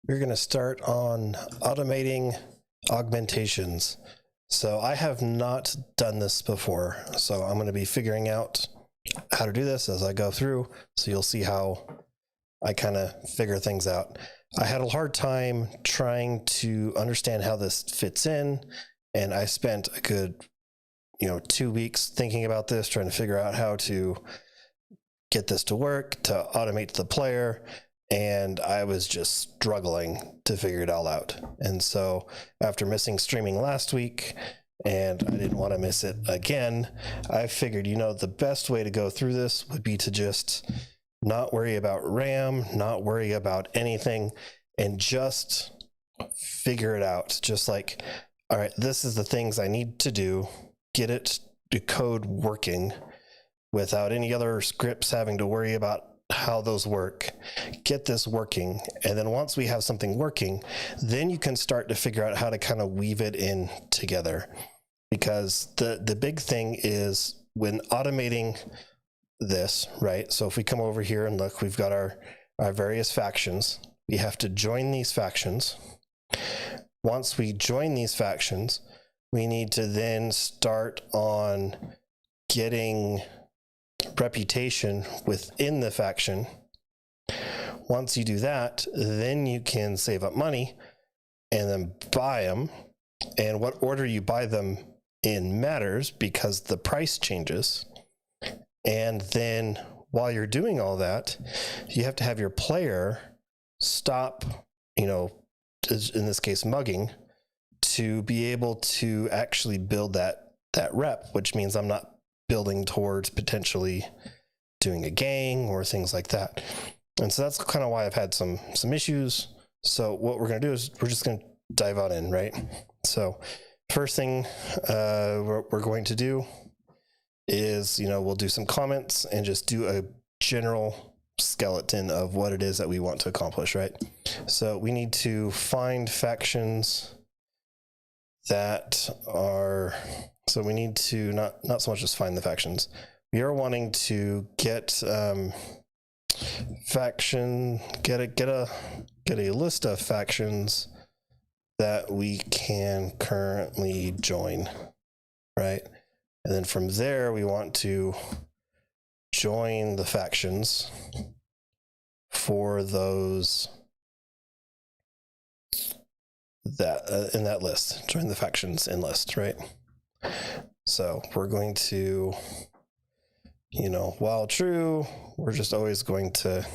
We're going to start on automating augmentations. So I have not done this before, so I'm going to be figuring out how to do this as I go through, so you'll see how I kind of figure things out. I had a hard time trying to understand how this fits in, and I spent a good 2 weeks thinking about this, trying to figure out how to get this to work, to automate the player, and I was just struggling to figure it all out. And so after missing streaming last week, and I didn't want to miss it again, I figured, the best way to go through this would be to just not worry about RAM, not worry about anything, and just figure it out. Just like, all right, this is the things I need to do, get it to code working without any other scripts having to worry about how those work, get this working. And then once we have something working, then you can start to figure out how to kind of weave it in together. Because the big thing is when automating this, right? So if we come over here and look, we've got our various factions. We have to join these factions. Once we join these factions, we need to then start on getting reputation within the faction. Once you do that, then you can save up money and then buy them. And what order you buy them in matters because the price changes. And then while you're doing all that, you have to have your player stop, in this case, mugging, to be able to actually build that rep, which means I'm not building towards potentially doing a gang or things like that. And so that's kind of why I've had some issues. So what we're going to do is we're just going to dive on in, right? So first thing we're going to do is, we'll do some comments and just do a general skeleton of what it is that we want to accomplish, right? So we need to find factions that are, so we need to not so much just find the factions. We are wanting to get get a list of factions that we can currently join, right? And then from there, we want to join the factions for those that in that list. Join the factions in list, right? So we're going to, while true, we're just always going to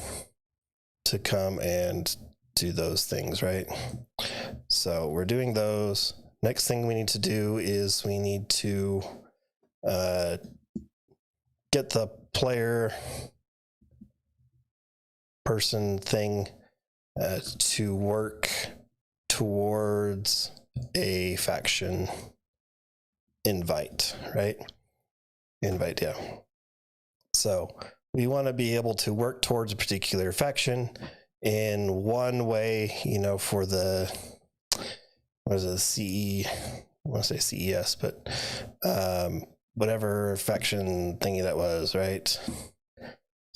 come and do those things, right? So we're doing those. Next thing we need to do is we need to get the player person thing to work towards a faction invite, right? Invite, yeah. So we want to be able to work towards a particular faction in one way, for the, what is it, CE, I want to say CES, but whatever faction thingy that was, right?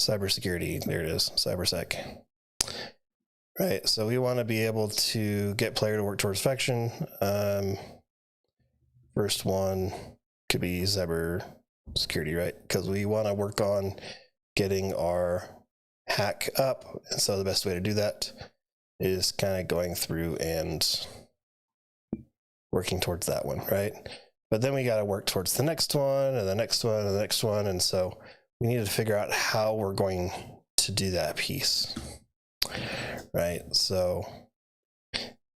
Cybersecurity, there it is, cybersec. Right, so we want to be able to get player to work towards faction. First one could be cybersecurity, right? Because we want to work on getting our hack up. And so the best way to do that is kind of going through and working towards that one, right? But then we got to work towards the next one and the next one and the next one. And so we need to figure out how we're going to do that piece. Right, so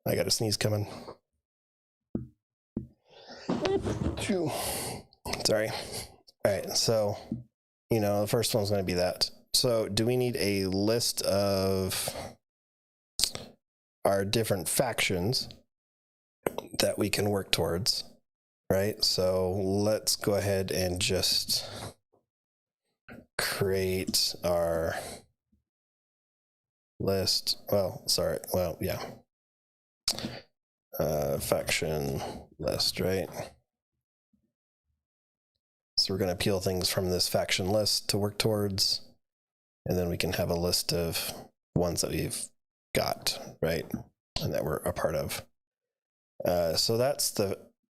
I got a sneeze coming. Sorry. All right, so, the first one's going to be that. So do we need a list of our different factions that we can work towards, right? So let's go ahead and just create our list. Faction list, right? So we're going to peel things from this faction list to work towards, and then we can have a list of ones that we've got, right? And that we're a part of. So that's the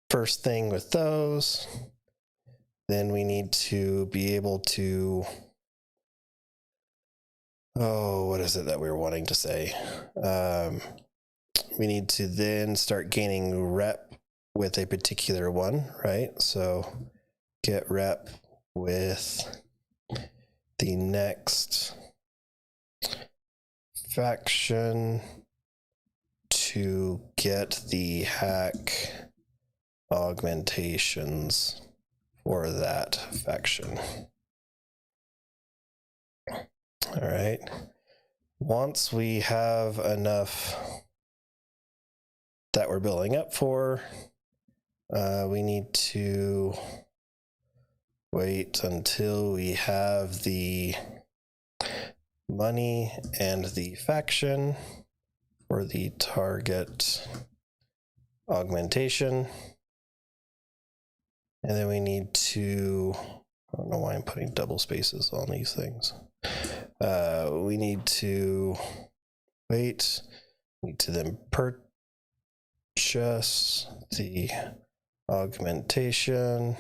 first thing with those. Then we need to be able to, what is it that we were wanting to say? We need to then start gaining rep with a particular one, right? So get rep with the next faction to get the hack augmentations for that faction. All right. Once we have enough that we're building up for, we need to wait until we have the money and the faction for the target augmentation. And then we need to, I don't know why I'm putting double spaces on these things. We need to wait, we need to then purchase the augmentation,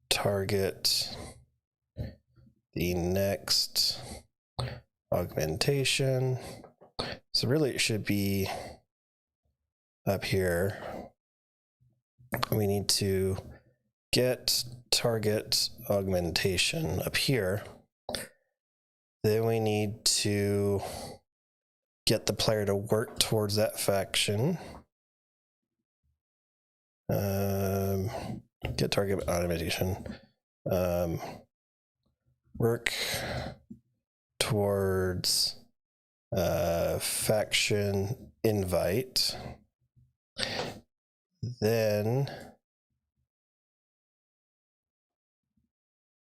target the next augmentation. So really it should be up here. We need to get target augmentation up here. Then we need to get the player to work towards that faction. Get target augmentation. Work towards faction invite. Then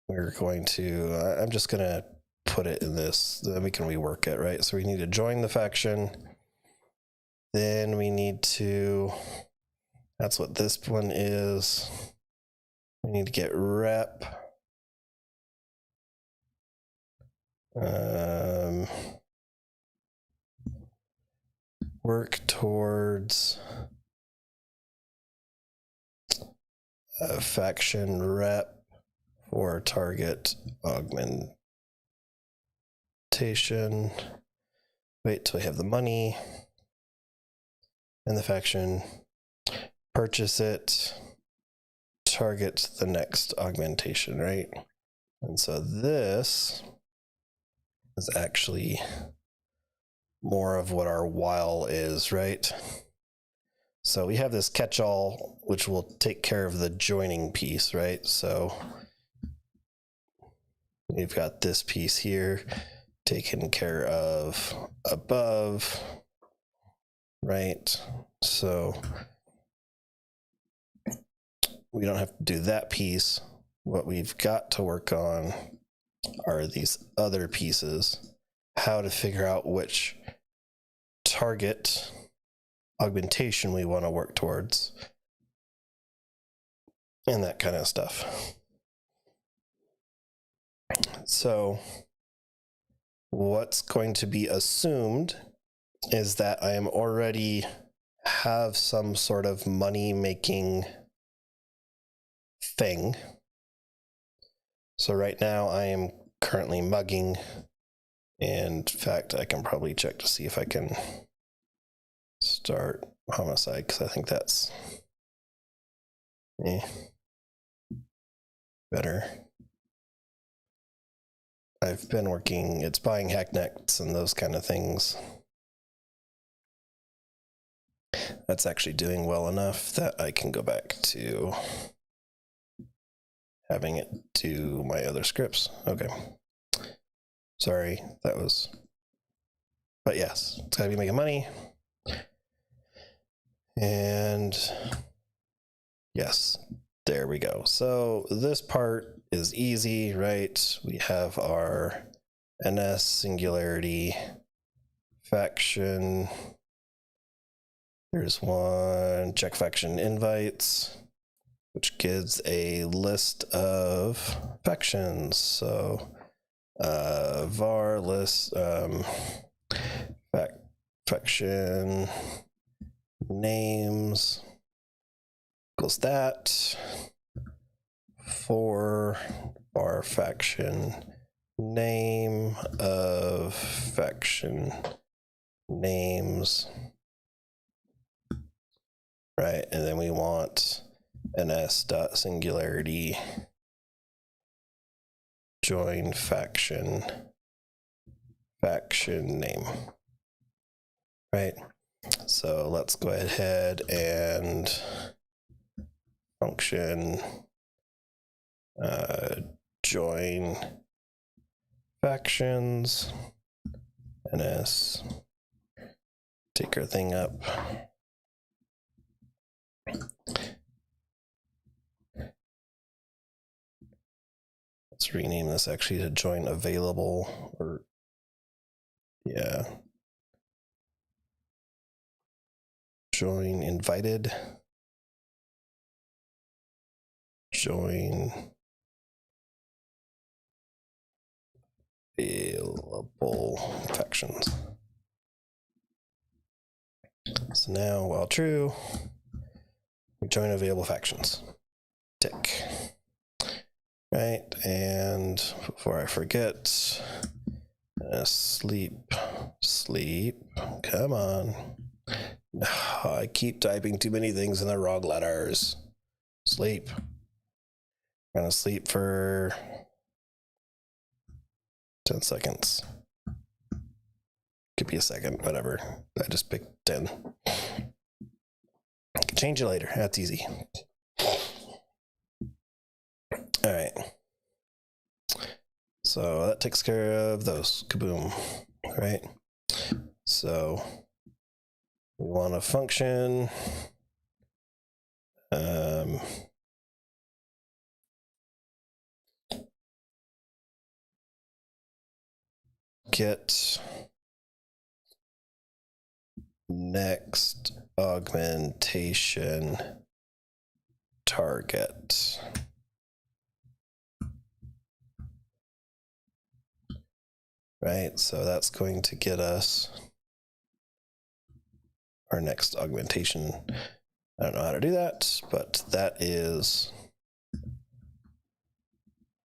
we're going to, I'm just going to put it in this, then we can rework it, right? So we need to join the faction. Then we need to, that's what this one is. We need to get rep. Work towards a faction rep for target augmentation. Wait till we have the money and the faction. Purchase it. Target the next augmentation, right? And so this is actually more of what our while is, right? So we have this catch-all, which will take care of the joining piece, right? So we've got this piece here taken care of above, right? So we don't have to do that piece. What we've got to work on are these other pieces, how to figure out which target augmentation we want to work towards, and that kind of stuff. So what's going to be assumed is that I am already have some sort of money making thing. So right now I am currently mugging, and in fact I can probably check to see if I can start homicide, because I think that's better. I've been working, it's buying hacknets and those kind of things. That's actually doing well enough that I can go back to having it do my other scripts. Okay. Sorry, that was, but yes, it's gotta be making money. And yes, there we go. So this part is easy, right? We have our NS singularity faction. There's one, check faction invites, which gives a list of factions. So var list faction names equals that for our faction name of faction names, right? And then we want ns.singularity join faction name, right? So let's go ahead and function join factions ns, take our thing up. Let's rename this actually to join available, or yeah, join invited, join available factions. So now, while true, we join available factions. Tick. Right, and before I forget, sleep, come on. No, I keep typing too many things in the wrong letters. Sleep. I'm gonna sleep for 10 seconds. Could be a second, whatever. I just picked 10. I can change it later, that's easy. All right. So that takes care of those. Kaboom. Right. So we want a function. Get next augmentation target. Right, so that's going to get us our next augmentation. I don't know how to do that, but that is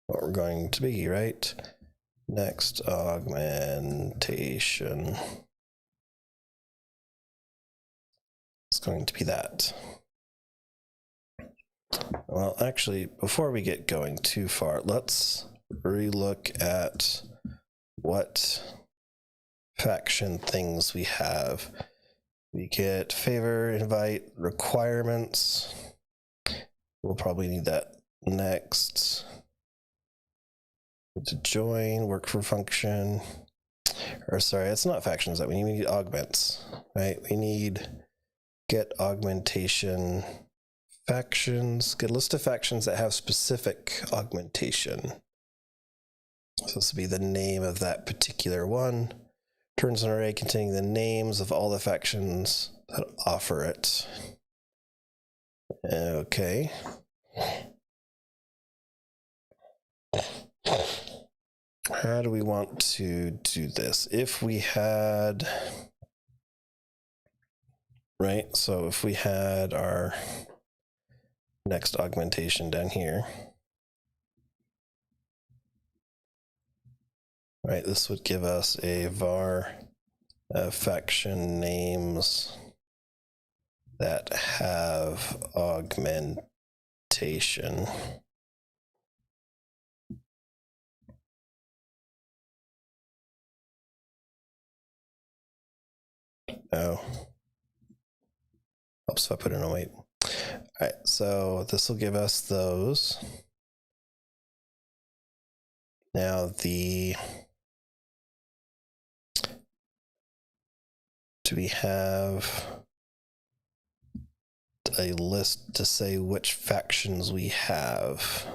what we're going to be, right? Next augmentation. It's going to be that. Well, actually, before we get going too far, let's relook at what faction things we have. We get favor, invite, requirements. We'll probably need that next. To join, work for function. Or sorry, it's not factions that we need augments, right? We need get augmentation factions, get a list of factions that have specific augmentation. So this will be the name of that particular one. Turns an array containing the names of all the factions that offer it. Okay. How do we want to do this? If we had, right? So if we had our next augmentation down here, right, this would give us a var faction names that have augmentation. Oh, helps if I put in a wait. All right, so this will give us those. Now do we have a list to say which factions we have?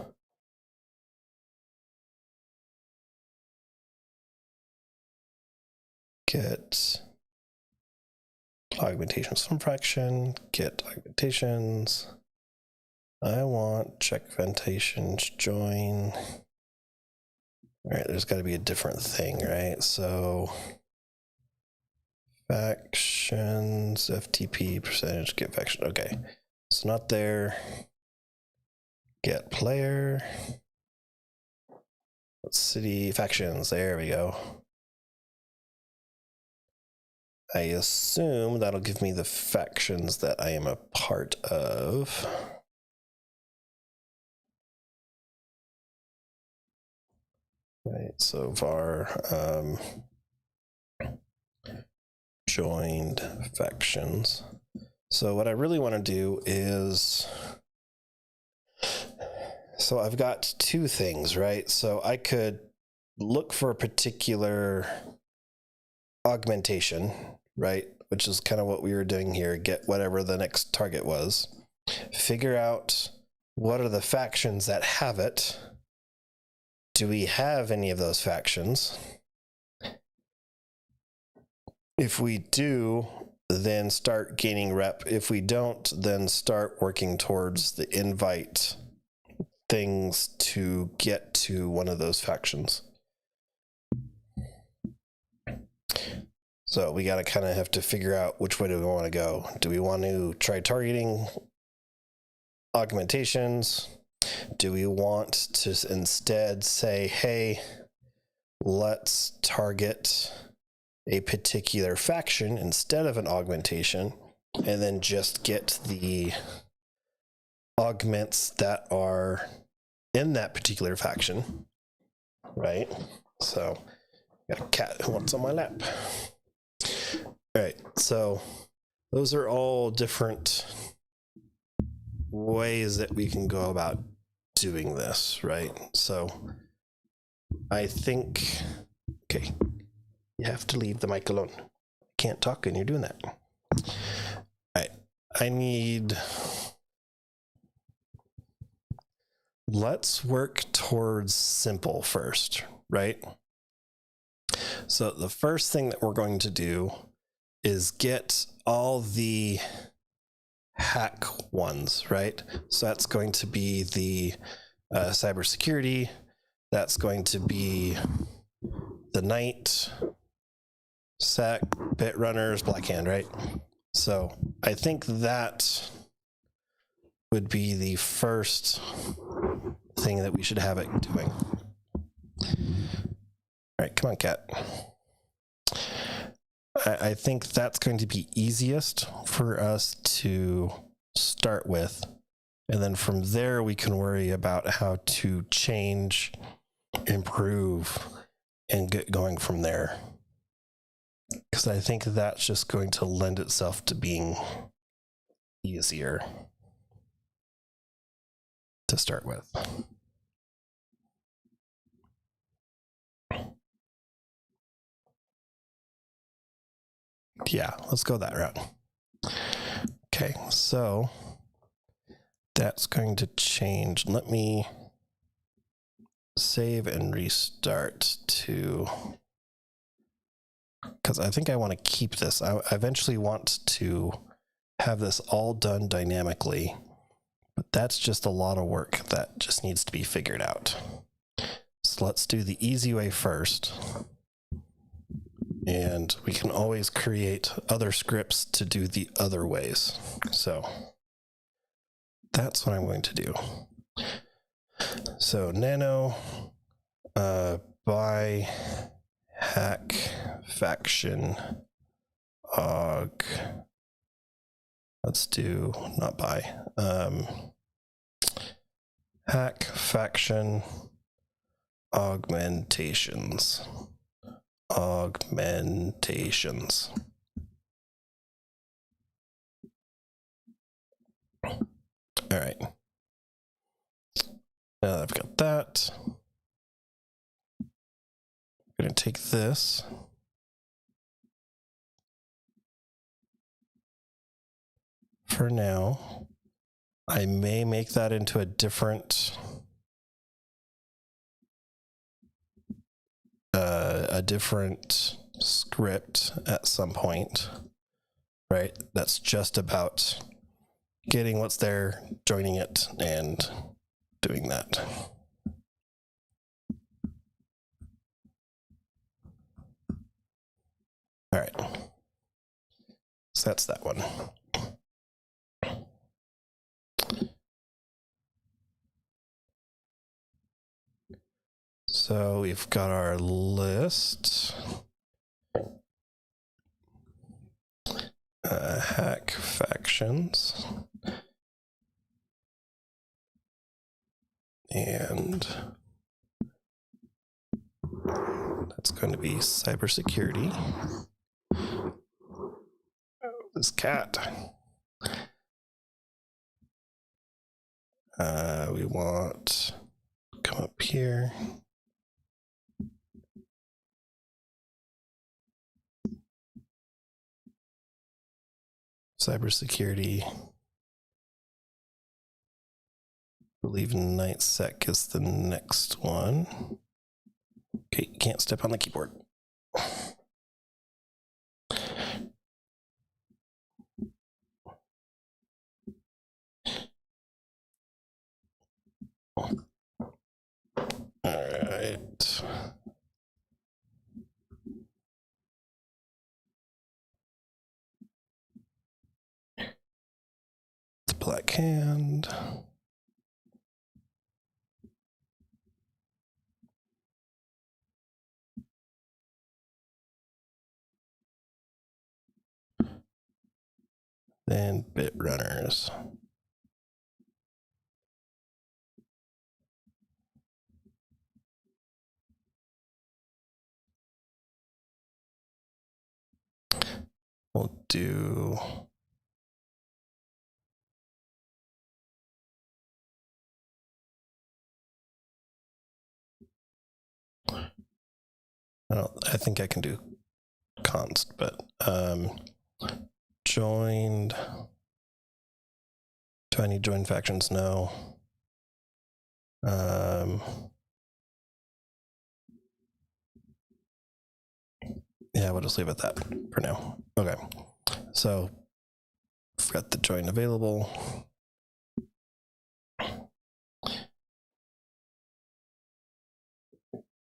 Get augmentations from faction, get augmentations. I want check augmentations, join. All right, there's got to be a different thing, right? So Factions, FTP, percentage, get faction. Okay, it's not there. Get player. City, factions, there we go. I assume that'll give me the factions that I am a part of. Right, so var joined factions. So what I really want to do is, so I've got two things, right? So I could look for a particular augmentation, right? Which is kind of what we were doing here, get whatever the next target was, figure out what are the factions that have it. Do we have any of those factions? If we do, then start gaining rep. If we don't, then start working towards the invite things to get to one of those factions. So we got to kind of have to figure out which way do we want to go. Do we want to try targeting augmentations? Do we want to instead say, hey, let's target a particular faction instead of an augmentation, and then just get the augments that are in that particular faction, right? So, got a cat who wants on my lap. All right, so those are all different ways that we can go about doing this, right? So I think, okay, you have to leave the mic alone. Can't talk and you're doing that. All right, let's work towards simple first, right? So the first thing that we're going to do is get all the hack ones, right? So that's going to be the cybersecurity. That's going to be the night, SAC, BitRunners, Blackhand, right? So I think that would be the first thing that we should have it doing. All right, come on, cat. I think that's going to be easiest for us to start with. And then from there, we can worry about how to change, improve, and get going from there. Because I think that's just going to lend itself to being easier to start with. Yeah, let's go that route. Okay, so that's going to change. Let me save and restart to, because I think I want to keep this. I eventually want to have this all done dynamically, but that's just a lot of work that just needs to be figured out. So let's do the easy way first. And we can always create other scripts to do the other ways. So that's what I'm going to do. So nano by hack faction aug. Let's do not by hack faction augmentations. Augmentations. All right. Now that I've got that, I'm going to take this. For now, I may make that into a different script at some point, right? That's just about getting what's there, joining it, and doing that. All right. So that's that one. So we've got our list. Hack factions. And that's going to be cybersecurity. This cat. We want come up here. Cybersecurity. I believe NightSec is the next one. Okay, you can't step on the keyboard. All right. The Black Hand. Then BitRunners. We'll do I think I can do const, but joined. Do I need join factions? No. Yeah, we'll just leave it at that for now. Okay. So we've got the join available.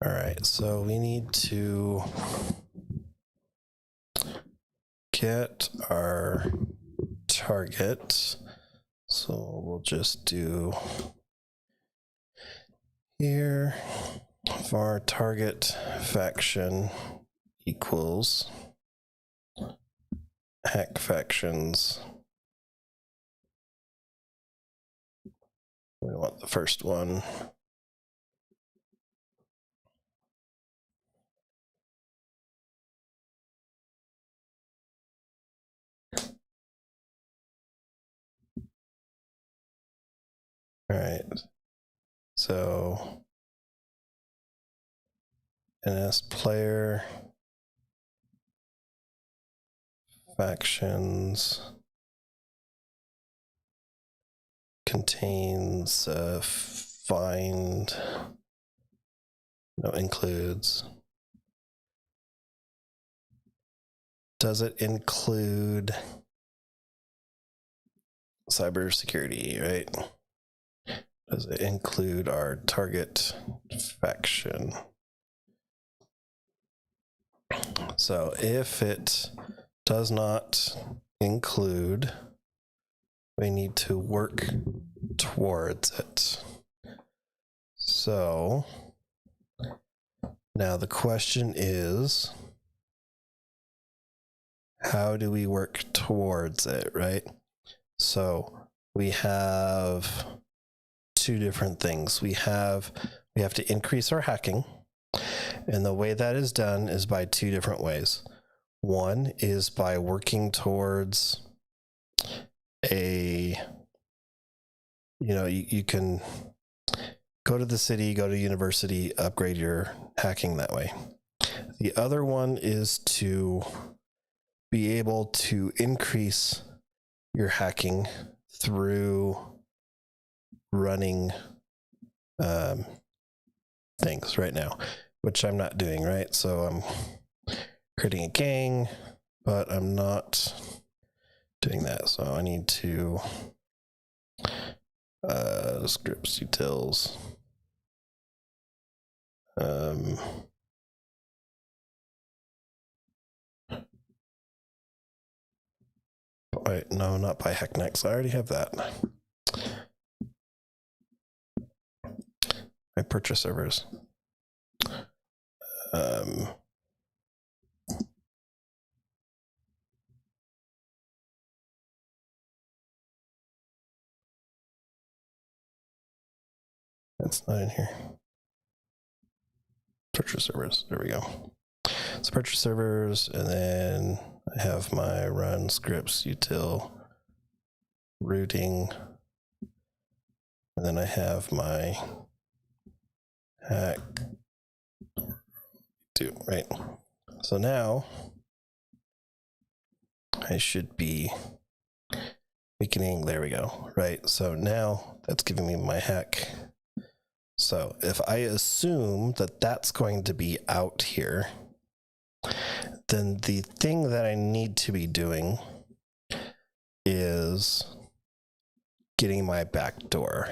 All right, so we need to get our target. So we'll just do here var target faction equals hack factions. We want the first one. All right, so NS player factions contains find, no, includes. Does it include cybersecurity, right? Does it include our target faction? So if it does not include, we need to work towards it. So now the question is, how do we work towards it, right? So we have two different things. We have to increase our hacking, and the way that is done is by two different ways. One is by working towards a, you can go to the city, go to university, upgrade your hacking that way. The other one is to be able to increase your hacking through running things right now, which I'm not doing, right? So I'm creating a gang, but I'm not doing that. So I need to scripts details. wait, no, not by HackNext. I already have that. My purchase servers. That's not in here. Purchase servers. There we go. So purchase servers, and then I have my run scripts util routing, and then I have my hack do, right? So now I should be weakening. There we go. Right. So now that's giving me my hack. So if I assume that that's going to be out here, then the thing that I need to be doing is getting my backdoor.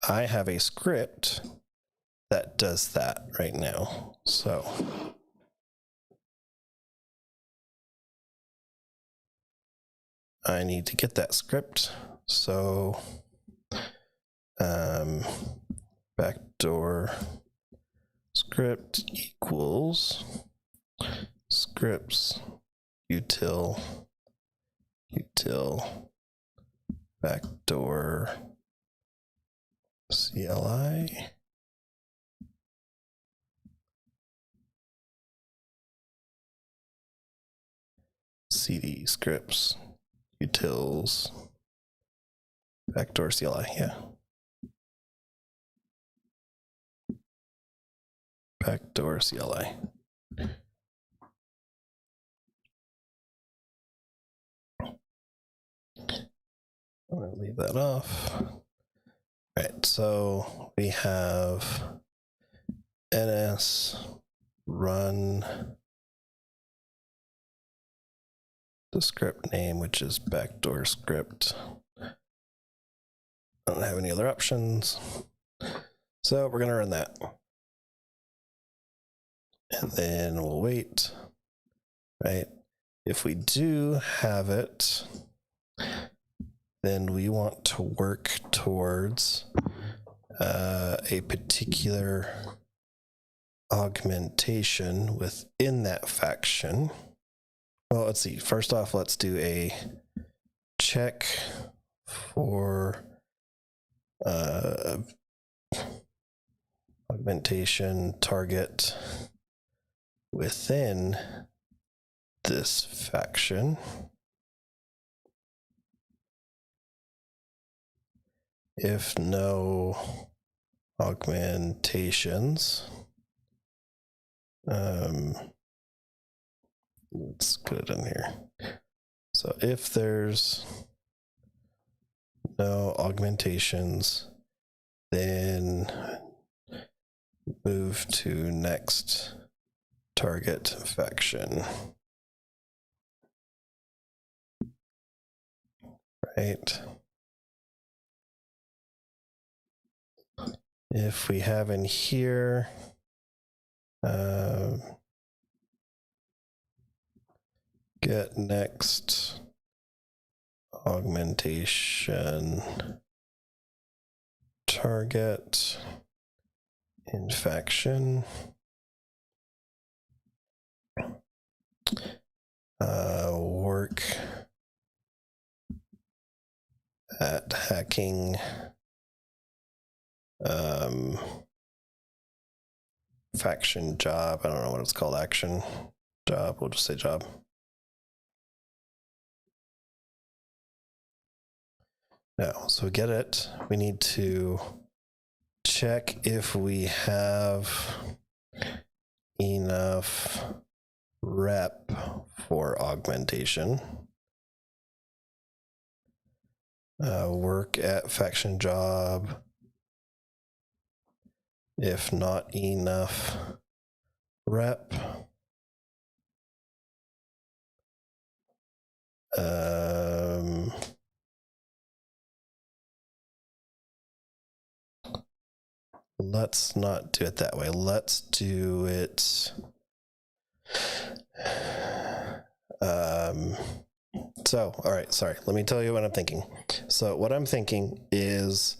I have a script that does that right now. So I need to get that script. So backdoor script equals scripts util backdoor CLI cd scripts utils backdoor CLI, yeah. Backdoor CLI. I'm going to leave that off. All right, so we have ns run the script name, which is backdoor script. I don't have any other options. So we're going to run that. And then we'll wait, right? If we do have it, then we want to work towards a particular augmentation within that faction. Well, let's see. First off, let's do a check for augmentation target within this faction. If no augmentations, let's put it in here. So if there's no augmentations, then move to next target faction. Right. If we have in here, get next augmentation target in faction, work at hacking faction job. I don't know what it's called. Action job. We'll just say job. Now, so we get it. We need to check if we have enough rep for augmentation. Work at faction job. If not enough rep, let's not do it that way. Let's do it So, all right, sorry. Let me tell you what I'm thinking. So what I'm thinking is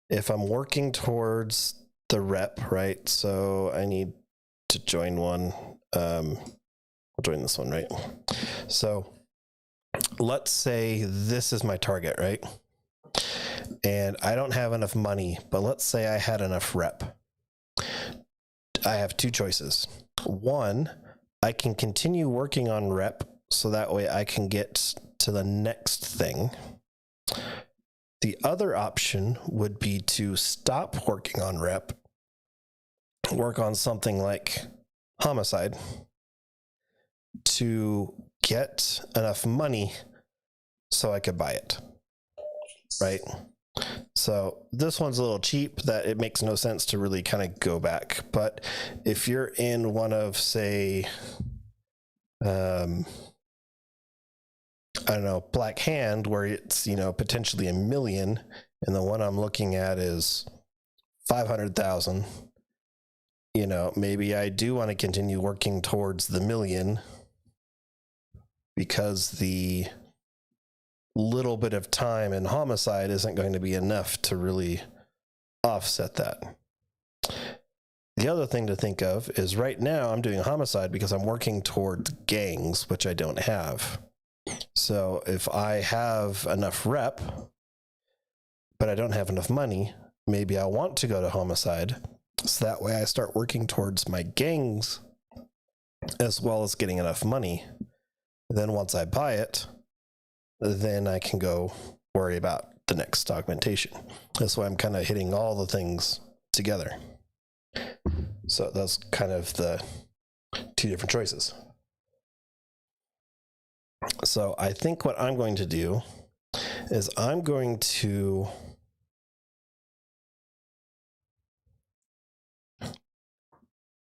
if I'm working towards the rep, right? So I need to join one. I'll join this one, right? So let's say this is my target, right? And I don't have enough money, but let's say I had enough rep. I have two choices. One, I can continue working on rep so that way I can get to the next thing. The other option would be to stop working on rep, work on something like homicide to get enough money so I could buy it, right? So this one's a little cheap that it makes no sense to really kind of go back. But if you're in one of, say, I don't know, Black Hand, where it's, potentially $1 million, and the one I'm looking at is 500,000, maybe I do want to continue working towards the $1 million because the little bit of time in homicide isn't going to be enough to really offset that. The other thing to think of is right now I'm doing homicide because I'm working toward gangs, which I don't have. So if I have enough rep, but I don't have enough money, maybe I want to go to homicide. So that way I start working towards my gangs as well as getting enough money. Then once I buy it, then I can go worry about the next augmentation. That's why I'm kind of hitting all the things together. So that's kind of the two different choices. So I think what I'm going to do is I'm going to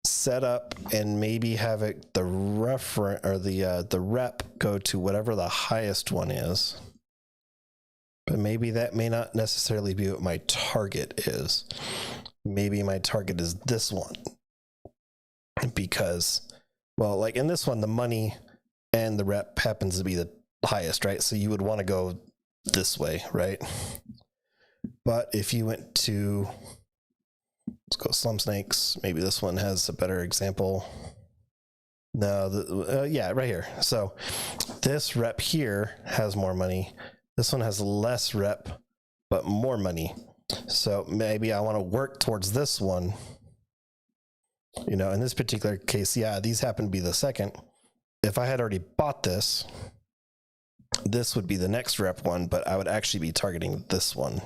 set up and maybe have it the reference or the rep go to whatever the highest one is. But maybe that may not necessarily be what my target is. Maybe my target is this one. Because, well, like in this one, the money and the rep happens to be the highest, right? So you would want to go this way, right? But if you went to, let's go Slum Snakes, maybe this one has a better example. No, yeah, right here. So this rep here has more money. This one has less rep, but more money. So maybe I want to work towards this one. In this particular case, yeah, these happen to be the second. If I had already bought this, this would be the next rep one, but I would actually be targeting this one.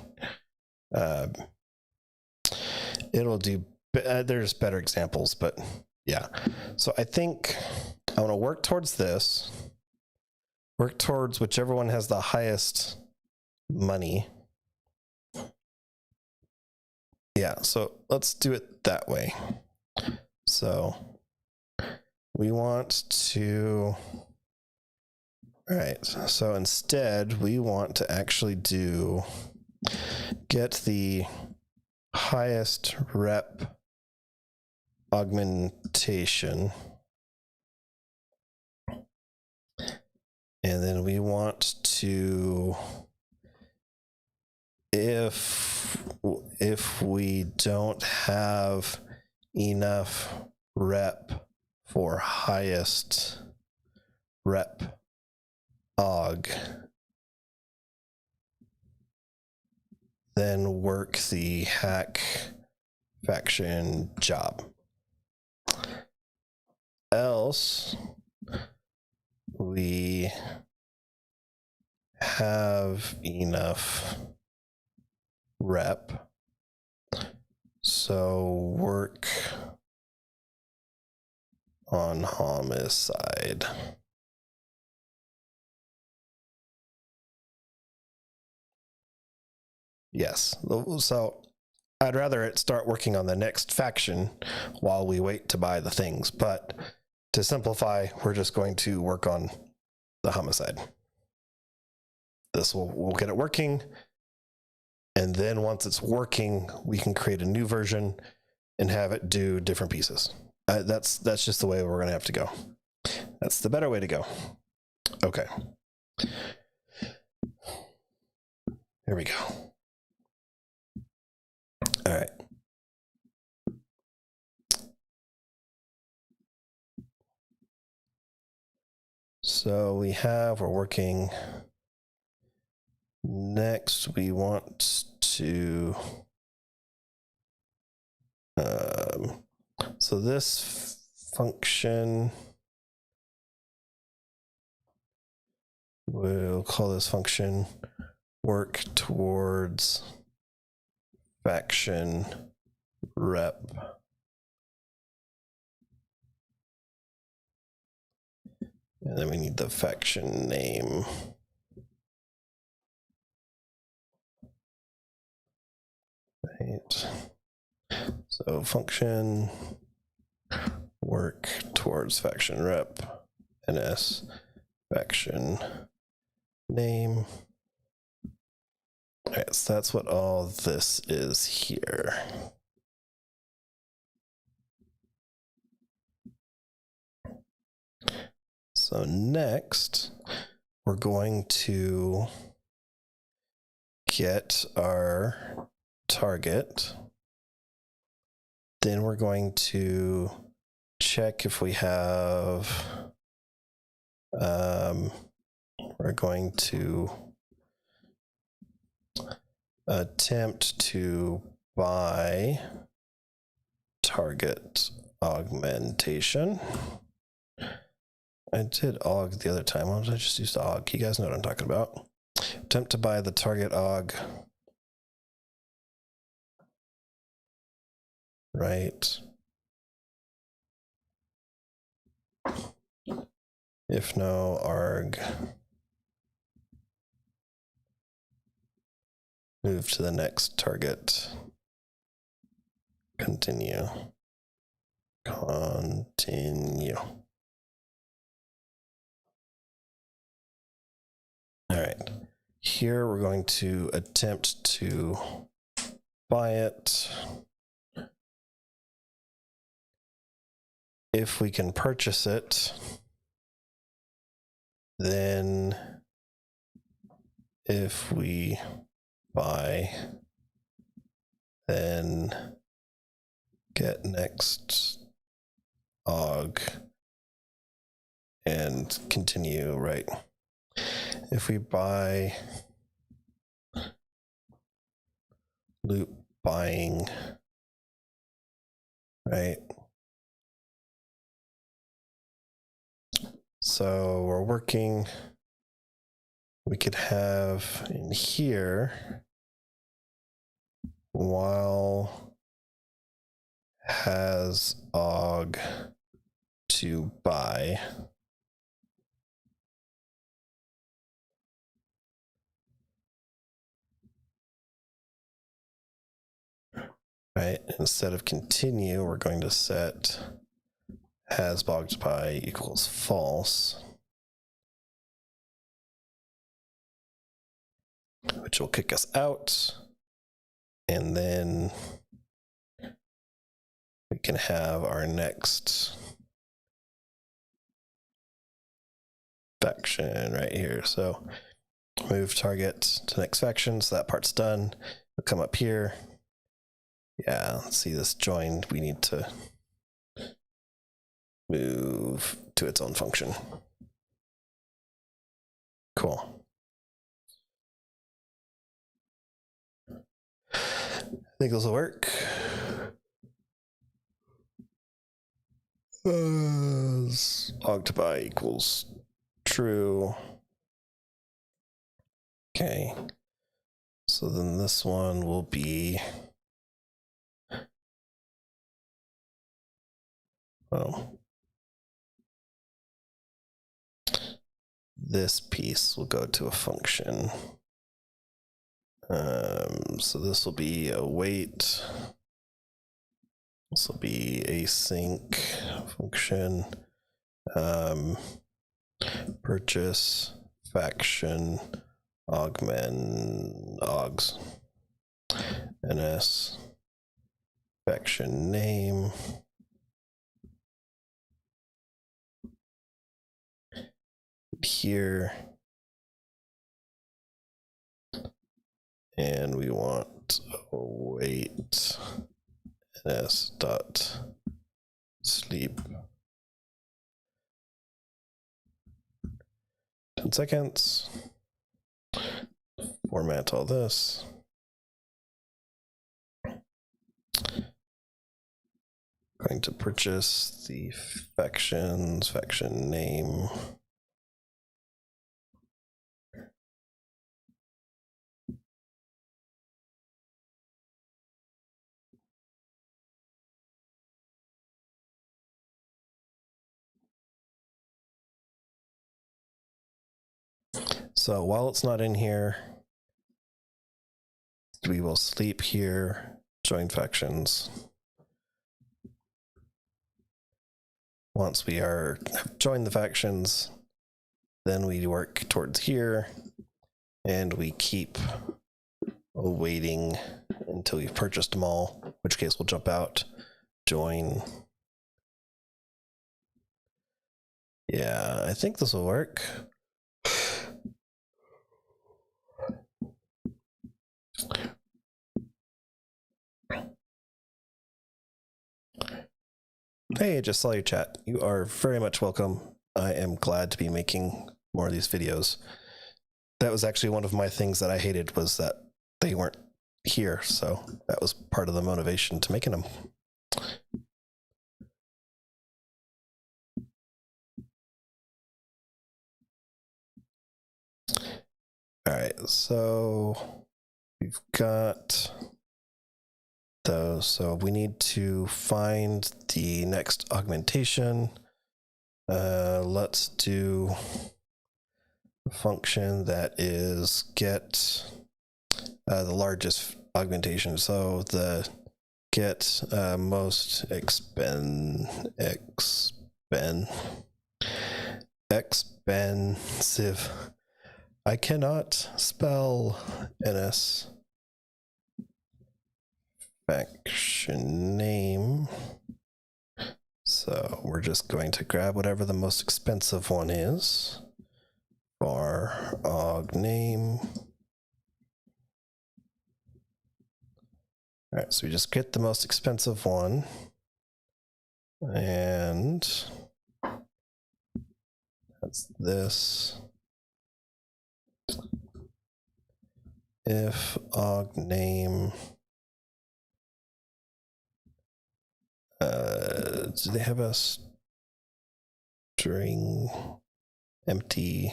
It'll do, there's better examples, but yeah. So I think I want to work towards this, work towards whichever one has the highest money. Yeah, so let's do it that way. So we want to, all right, so instead we want to actually get the highest rep augmentation. And then we want to, if we don't have enough rep for highest rep aug, then work the hack faction job. Else we have enough rep, so work on homicide. Yes, so I'd rather it start working on the next faction while we wait to buy the things, but to simplify, we're just going to work on the homicide. This we'll get it working, and then once it's working, we can create a new version and have it do different pieces. That's just the way we're going to have to go. That's the better way to go. Okay. There we go. All right. So we're working. Next, we want to, so this function, we'll call this function work towards faction rep. And then we need the faction name. Right. So function work towards faction rep, ns faction name. All right, so that's what all this is here. So next, we're going to get our target. Then we're going to check if we have, we're going to attempt to buy target augmentation. I did aug the other time. Why don't I just use the aug? You guys know what I'm talking about. Attempt to buy the target aug. Right. If no, arg. Move to the next target. Continue. Continue. All right. Here we're going to attempt to buy it. If we can purchase it, then if we buy, then get next aug and continue, right? If we buy, loop buying, right? So we're working, we could have in here, while has aug to buy. Right, instead of continue, we're going to set has aug to buy equals false, which will kick us out. And then we can have our next faction right here. So move target to next faction. So that part's done. We'll come up here. Yeah, let's see this joined. We need to move to its own function. Cool. I think this will work. Aug to buy equals true. Okay. So then this one will be, well, this piece will go to a function. So this will be await. This will be async function. Purchase faction augment augs ns faction name. Here and we want await ns dot sleep 10 seconds. Format all this. Going to purchase the faction name. So while it's not in here, we will sleep here, join factions. Once we are joined the factions, then we work towards here, and we keep awaiting until we've purchased them all, in which case we'll jump out, join. Yeah, I think this will work. Hey, I just saw your chat. You are very much welcome. I am glad to be making more of these videos. That was actually one of my things that I hated, was that they weren't here, so that was part of the motivation to making them. All right, so we've got those. So we need to find the next augmentation. Let's do a function that is get the largest augmentation. So the get most expensive. I cannot spell NS faction name. So we're just going to grab whatever the most expensive one is. For aug name. All right, so we just get the most expensive one. And that's this. If aug name, do they have a string empty?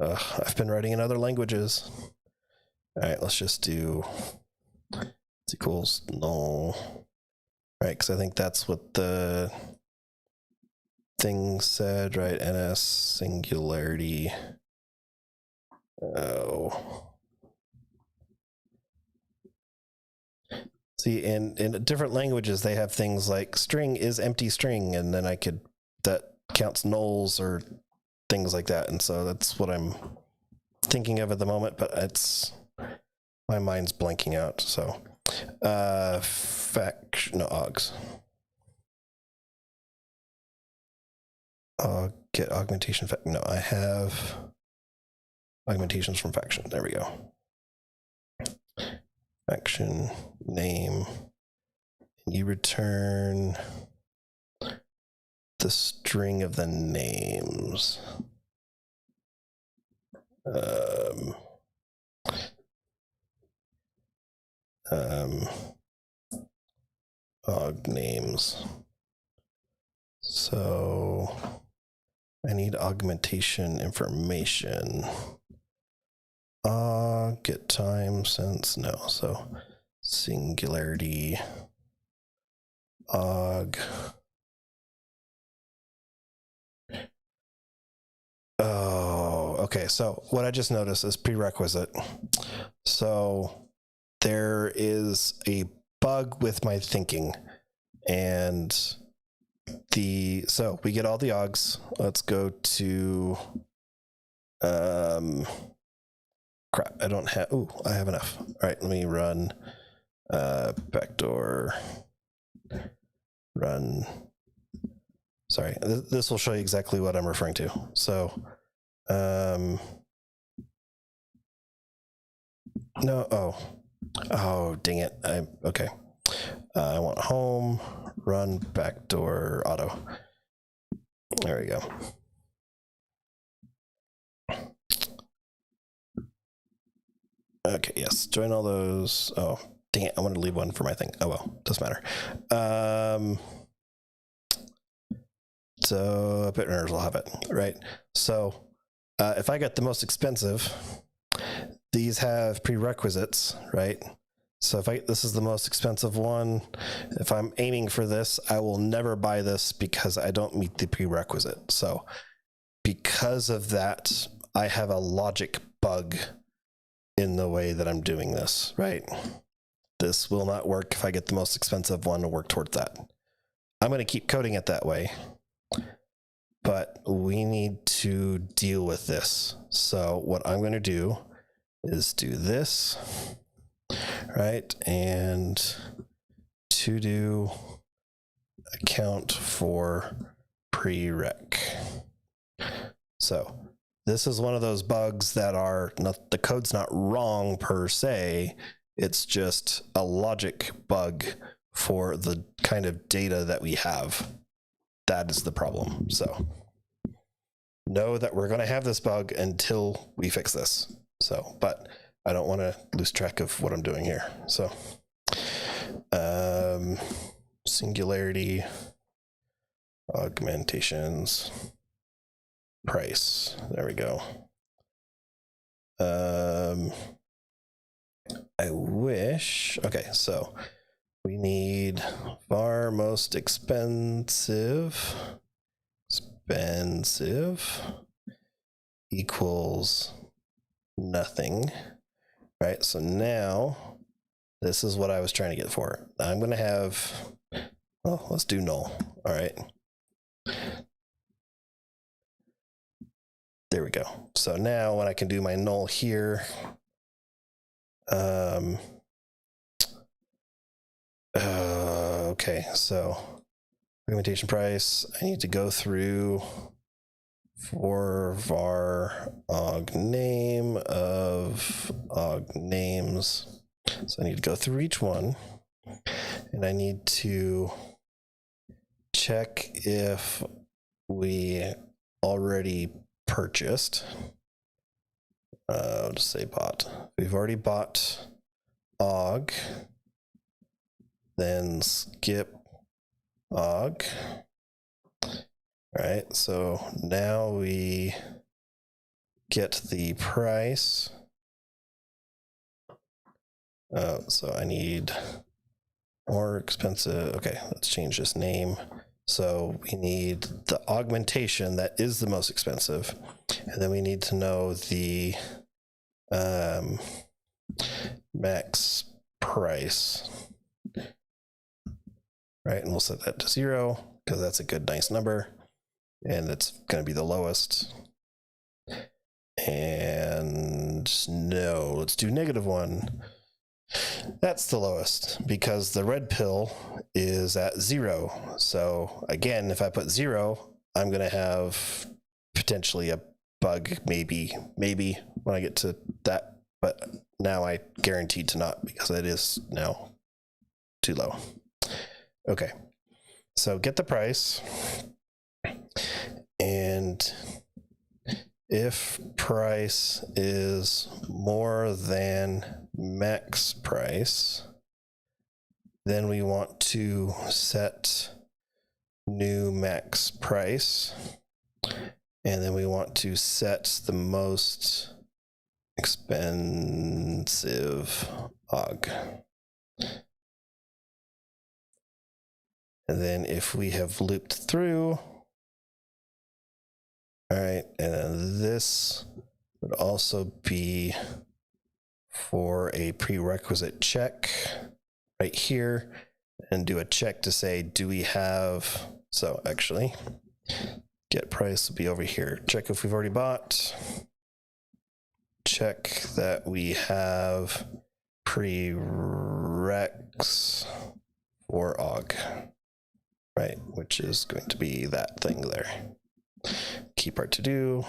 I've been writing in other languages. All right, let's just do it's equals null. All right, because I think that's what the thing said, right? NS singularity. Oh. See, in different languages, they have things like string is empty string, and then that counts nulls or things like that. And so that's what I'm thinking of at the moment, but my mind's blanking out. So, augs. Get augmentation. No, I have augmentations from faction. There we go. Faction name. You return the string of the names. Aug names. So I need augmentation information. Get time since no. So singularity aug. Oh, okay. So what I just noticed is prerequisite. So there is a bug with my thinking, and so we get all the augs. Let's go to crap. I don't have. Ooh, I have enough. All right, let me run backdoor run. Sorry, this will show you exactly what I'm referring to. So No, oh, dang it. Okay. I want home, run, backdoor, auto. There we go. Okay, yes, join all those. Oh, dang it, I want to leave one for my thing. Oh well, doesn't matter. So BitBurners will have it, right? So if I get the most expensive, these have prerequisites, right? So if this is the most expensive one, if I'm aiming for this, I will never buy this because I don't meet the prerequisite. So because of that, I have a logic bug in the way that I'm doing this, right? This will not work if I get the most expensive one to work towards that. I'm going to keep coding it that way, but we need to deal with this. So what I'm going to do is do this, right? And to do account for prereq. So this is one of those bugs that are not, the code's not wrong per se. It's just a logic bug for the kind of data that we have. That is the problem. So know that we're going to have this bug until we fix this. So, but I don't want to lose track of what I'm doing here. So, singularity, augmentations, price. There we go. I wish. Okay, so we need var most expensive equals nothing, right? So now this is what I was trying to get for. I'm going to have, well, let's do null. All right. There we go. So now when I can do my null here, okay, so augmentation price, I need to go through for var aug name of aug names. So I need to go through each one, and I need to check if we already purchased. I'll just say bought. We've already bought aug, then skip aug. All right, so now we get the price. So I need more expensive. Okay, let's change this name. So we need the augmentation that is the most expensive. And then we need to know the max price. Right, and we'll set that to 0 because that's a good, nice number. And it's going to be the lowest. And no, let's do -1. That's the lowest because the red pill is at 0. So again, if I put 0, I'm going to have potentially a bug, maybe when I get to that. But now I guaranteed to not because it is now too low. Okay, so get the price. And if price is more than max price, then we want to set new max price. And then we want to set the most expensive aug. And then if we have looped through, all right, and then this would also be for a prerequisite check right here, and do a check to say, do we have, so actually, get price will be over here. Check if we've already bought. Check that we have prereqs for aug, right, which is going to be that thing there. Key part to do.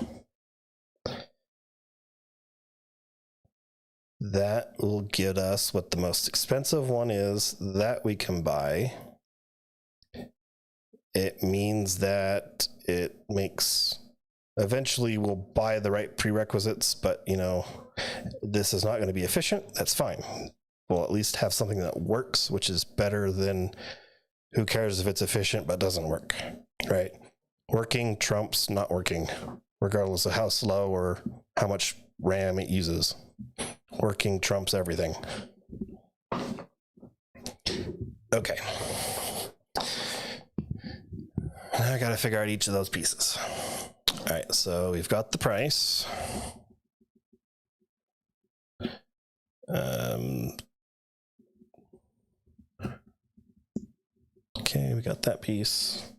That will get us what the most expensive one is that we can buy. It means that it makes, eventually we'll buy the right prerequisites, but you know, this is not going to be efficient. That's fine. We'll at least have something that works, which is better than who cares if it's efficient but doesn't work, right? Working trumps not working, regardless of how slow or how much RAM it uses. Working trumps everything. Okay. Now I got to figure out each of those pieces. All right, so we've got the price. Okay, we got that piece.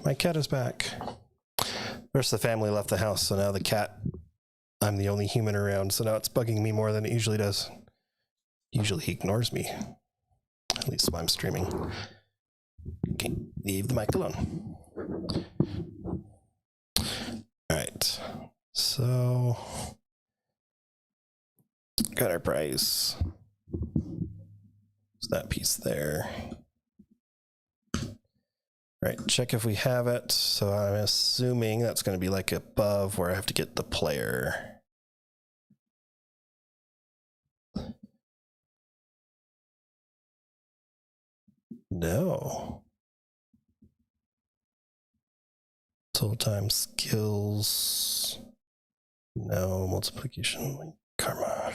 My cat is back. The rest of the family left the house, so now the cat, I'm the only human around, so now it's bugging me more than it usually does. Usually he ignores me, at least when I'm streaming. Okay, leave the mic alone. All right, so got our price. It's that piece there. All right, check if we have it. So I'm assuming that's going to be like above where I have to get the player. No. Total time skills. No, multiplication, karma.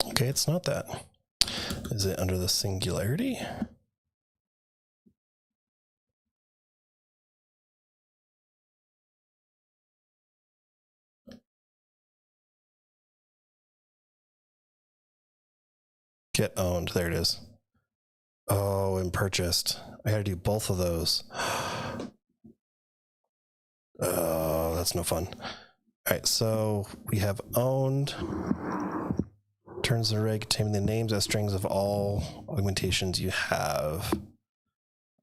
Okay, it's not that. Is it under the singularity? Get owned. There it is. Oh, and purchased. I gotta do both of those. Oh, that's no fun. All right, so we have owned. Turns the array containing the names as strings of all augmentations you have.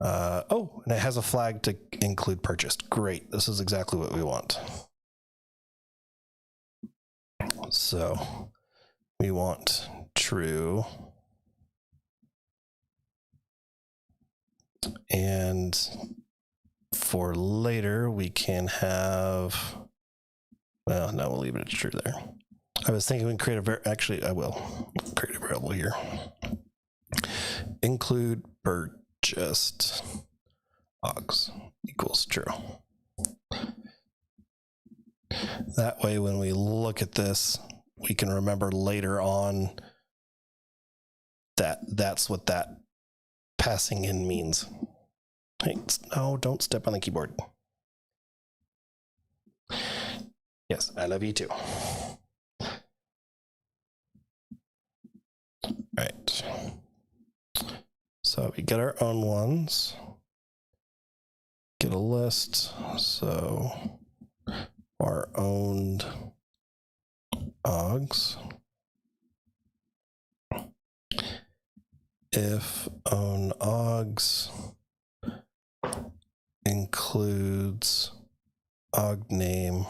Oh, and it has a flag to include purchased. Great. This is exactly what we want. So we want true. And for later, we can have, well, no, we'll leave it at true there. I was thinking we can create a variable. Actually, I will create a variable here. Include purchased augs equals true. That way, when we look at this, we can remember later on that that's what that passing in means. Hey, no, don't step on the keyboard. Yes, I love you too. Right. So we get our own ones. Get a list. So our owned augs. If own augs includes aug name,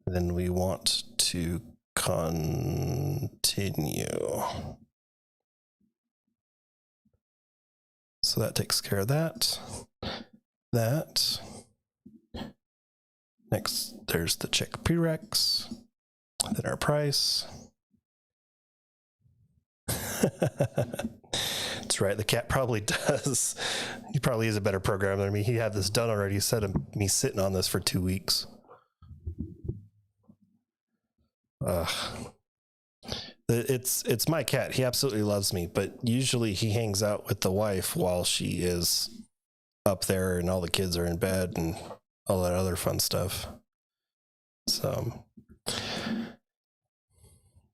then we want to continue. So that takes care of that. Next, there's the check prereqs, then our price. That's right, the cat probably does. He probably is a better programmer than me. He had this done already instead of me sitting on this for 2 weeks. It's my cat. He absolutely loves me, but usually he hangs out with the wife while she is up there and all the kids are in bed and all that other fun stuff. So,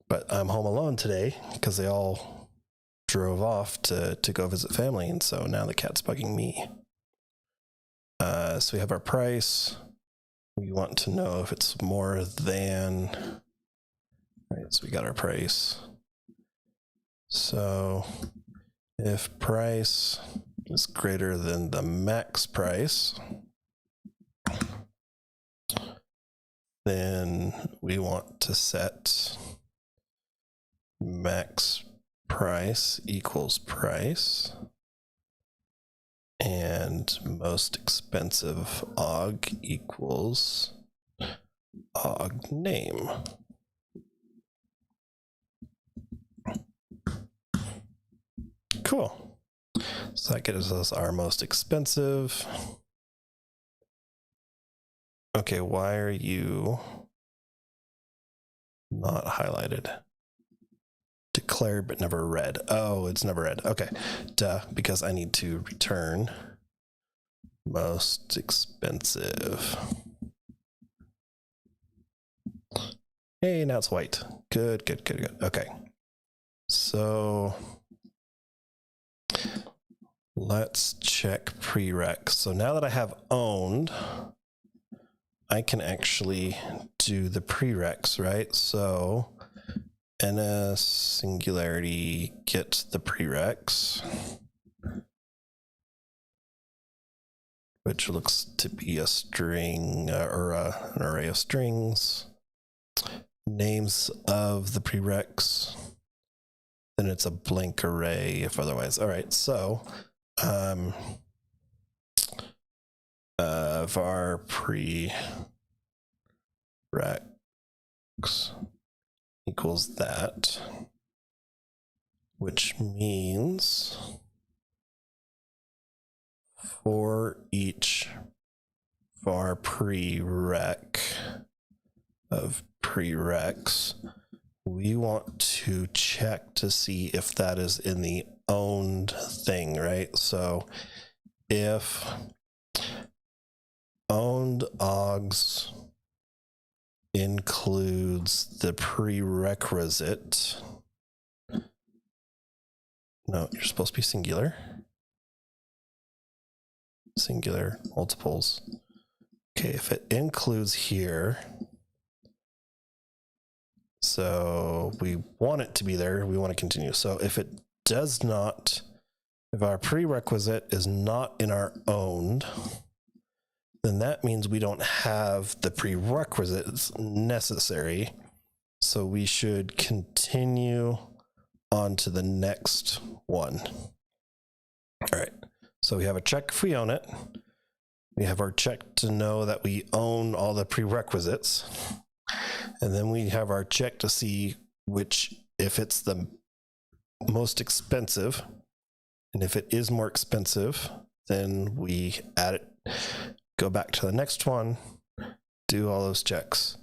but I'm home alone today because they all drove off to go visit family, and so now the cat's bugging me. So we have our price. We want to know if it's more than. All right, so we got our price. So if price is greater than the max price, then we want to set max price equals price and most expensive aug equals aug name. Cool. So that gives us our most expensive. Okay, why are you not highlighted? Declared but never read. Oh, it's never read. Okay, duh, because I need to return most expensive. Hey, now it's white. Good, good, good, good. Okay, so let's check prereq. So now that I have owned, I can actually do the prereqs, right? So ns singularity get the prereqs, which looks to be a string or an array of strings, names of the prereqs, then it's a blank array if otherwise. All right, so var prereqs equals that, which means for each var prereq of prereqs, we want to check to see if that is in the owned thing, right? So if owned augs includes the prerequisite, no, you're supposed to be singular. Singular, multiples. Okay, if it includes here, so we want it to be there, we want to continue. So if it does not, if our prerequisite is not in our owned, then that means we don't have the prerequisites necessary. So we should continue on to the next one. All right, so we have a check if we own it. We have our check to know that we own all the prerequisites. And then we have our check to see which, if it's the most expensive, and if it is more expensive, then we add it, go back to the next one, do all those checks.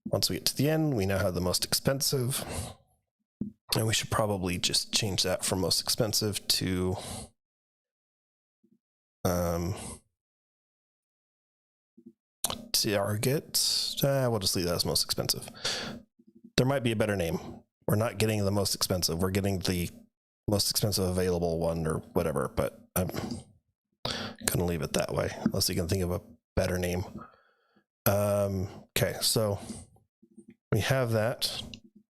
Once we get to the end, we now have the most expensive, and we should probably just change that from most expensive to target. We'll just leave that as most expensive. There might be a better name. We're not getting the most expensive. We're getting the most expensive available one or whatever, but I'm gonna leave it that way unless you can think of a better name. Okay, so we have that.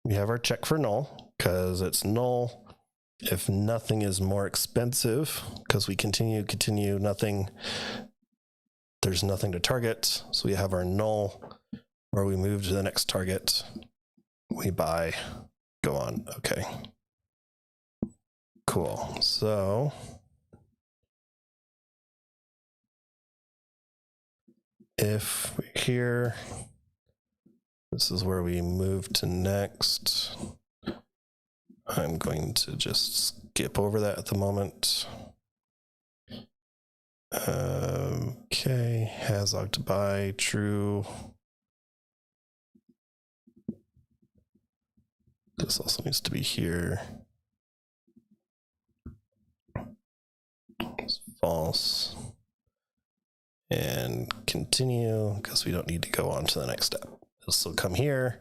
We have our check for null because it's null if nothing is more expensive, because we continue, nothing, there's nothing to target. So we have our null where we move to the next target, we buy, go on. Okay, cool. So if we're here, this is where we move to next. I'm going to just skip over that at the moment. Okay, has aug to buy, true. This also needs to be here. It's false. And continue, because we don't need to go on to the next step. This will come here.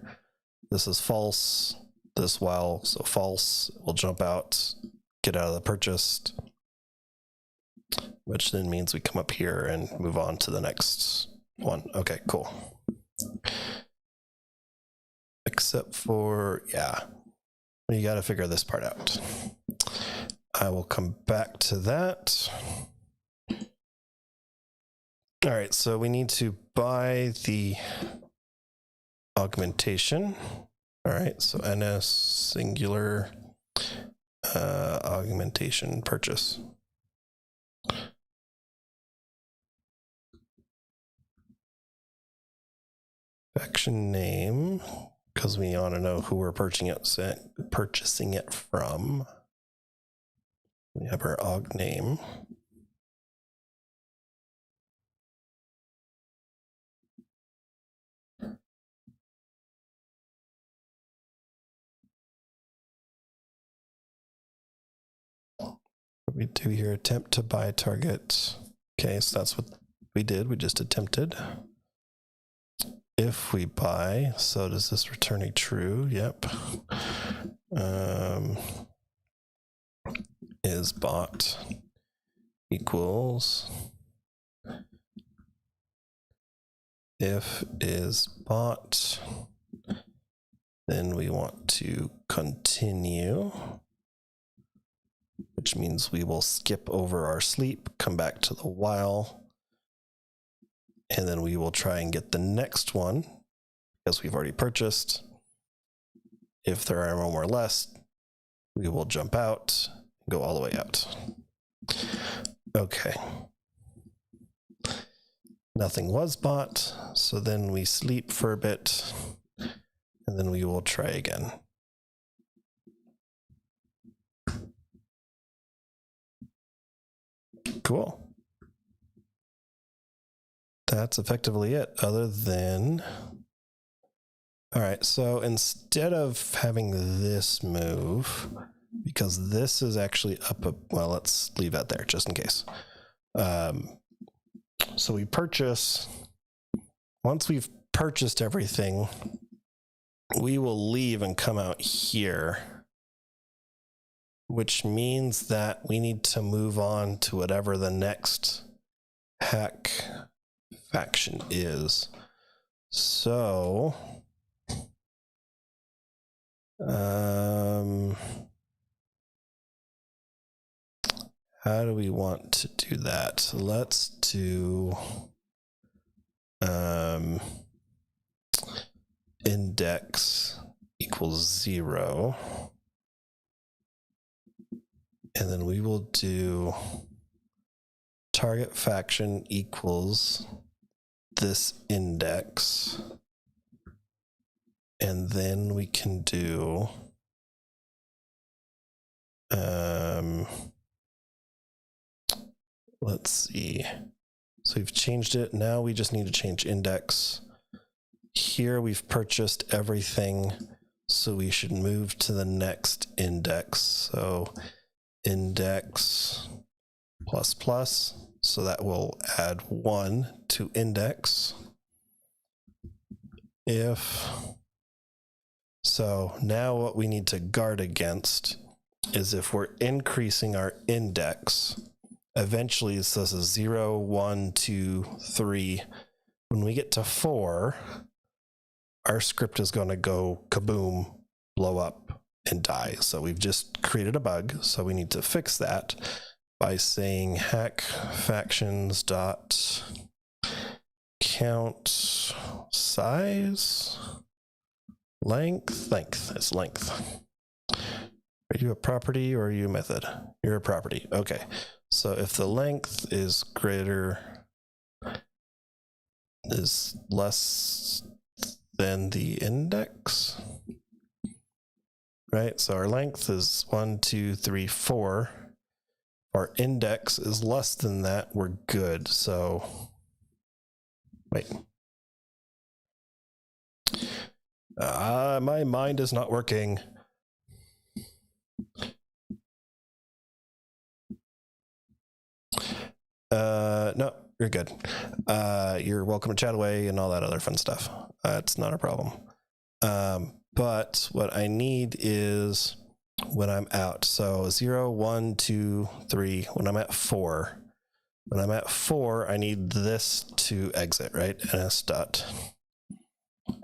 This is false. This while, so false will jump out, get out of the purchased, which then means we come up here and move on to the next one. Okay, cool. Except for, yeah, you got to figure this part out. I will come back to that. All right, so we need to buy the augmentation. All right, so NS singular augmentation purchase. Faction name, because we want to know who we're purchasing it from. We have our aug name. What we do here, attempt to buy target. Okay, so that's what we did. We just attempted. If we buy, so does this return a true? Yep. Is bought equals if is bought, then we want to continue, which means we will skip over our sleep, come back to the while, and then we will try and get the next one because we've already purchased. If there are no more less, we will jump out, go all the way out. Okay. Nothing was bought, so then we sleep for a bit, and then we will try again. Cool. That's effectively it, other than... All right, so instead of having this move, because this is actually up, well, let's leave that there just in case. So we purchase, once we've purchased everything, we will leave and come out here, which means that we need to move on to whatever the next hack faction is. So, how do we want to do that? Let's do index equals 0. And then we will do target faction equals this index. And then we can do let's see. So we've changed it. Now we just need to change index. Here we've purchased everything, so we should move to the next index. So index plus plus, so that will add 1 to index. If so, now what we need to guard against is if we're increasing our index, eventually this is 0, 1, 2, 3. When we get to 4, our script is going to go kaboom, blow up, and die. So we've just created a bug, so we need to fix that by saying hack factions dot count size length is length. Are you a property or are you a method? You're a property. Okay. So if the length is less than the index, right? So our length is 1, 2, 3, 4. Our index is less than that, we're good. So wait. My mind is not working. No, you're good. You're welcome to chat away and all that other fun stuff. It's not a problem. But what I need is when I'm out. So 0, 1, 2, 3, when I'm at 4. When I'm at 4, I need this to exit, right? ns dot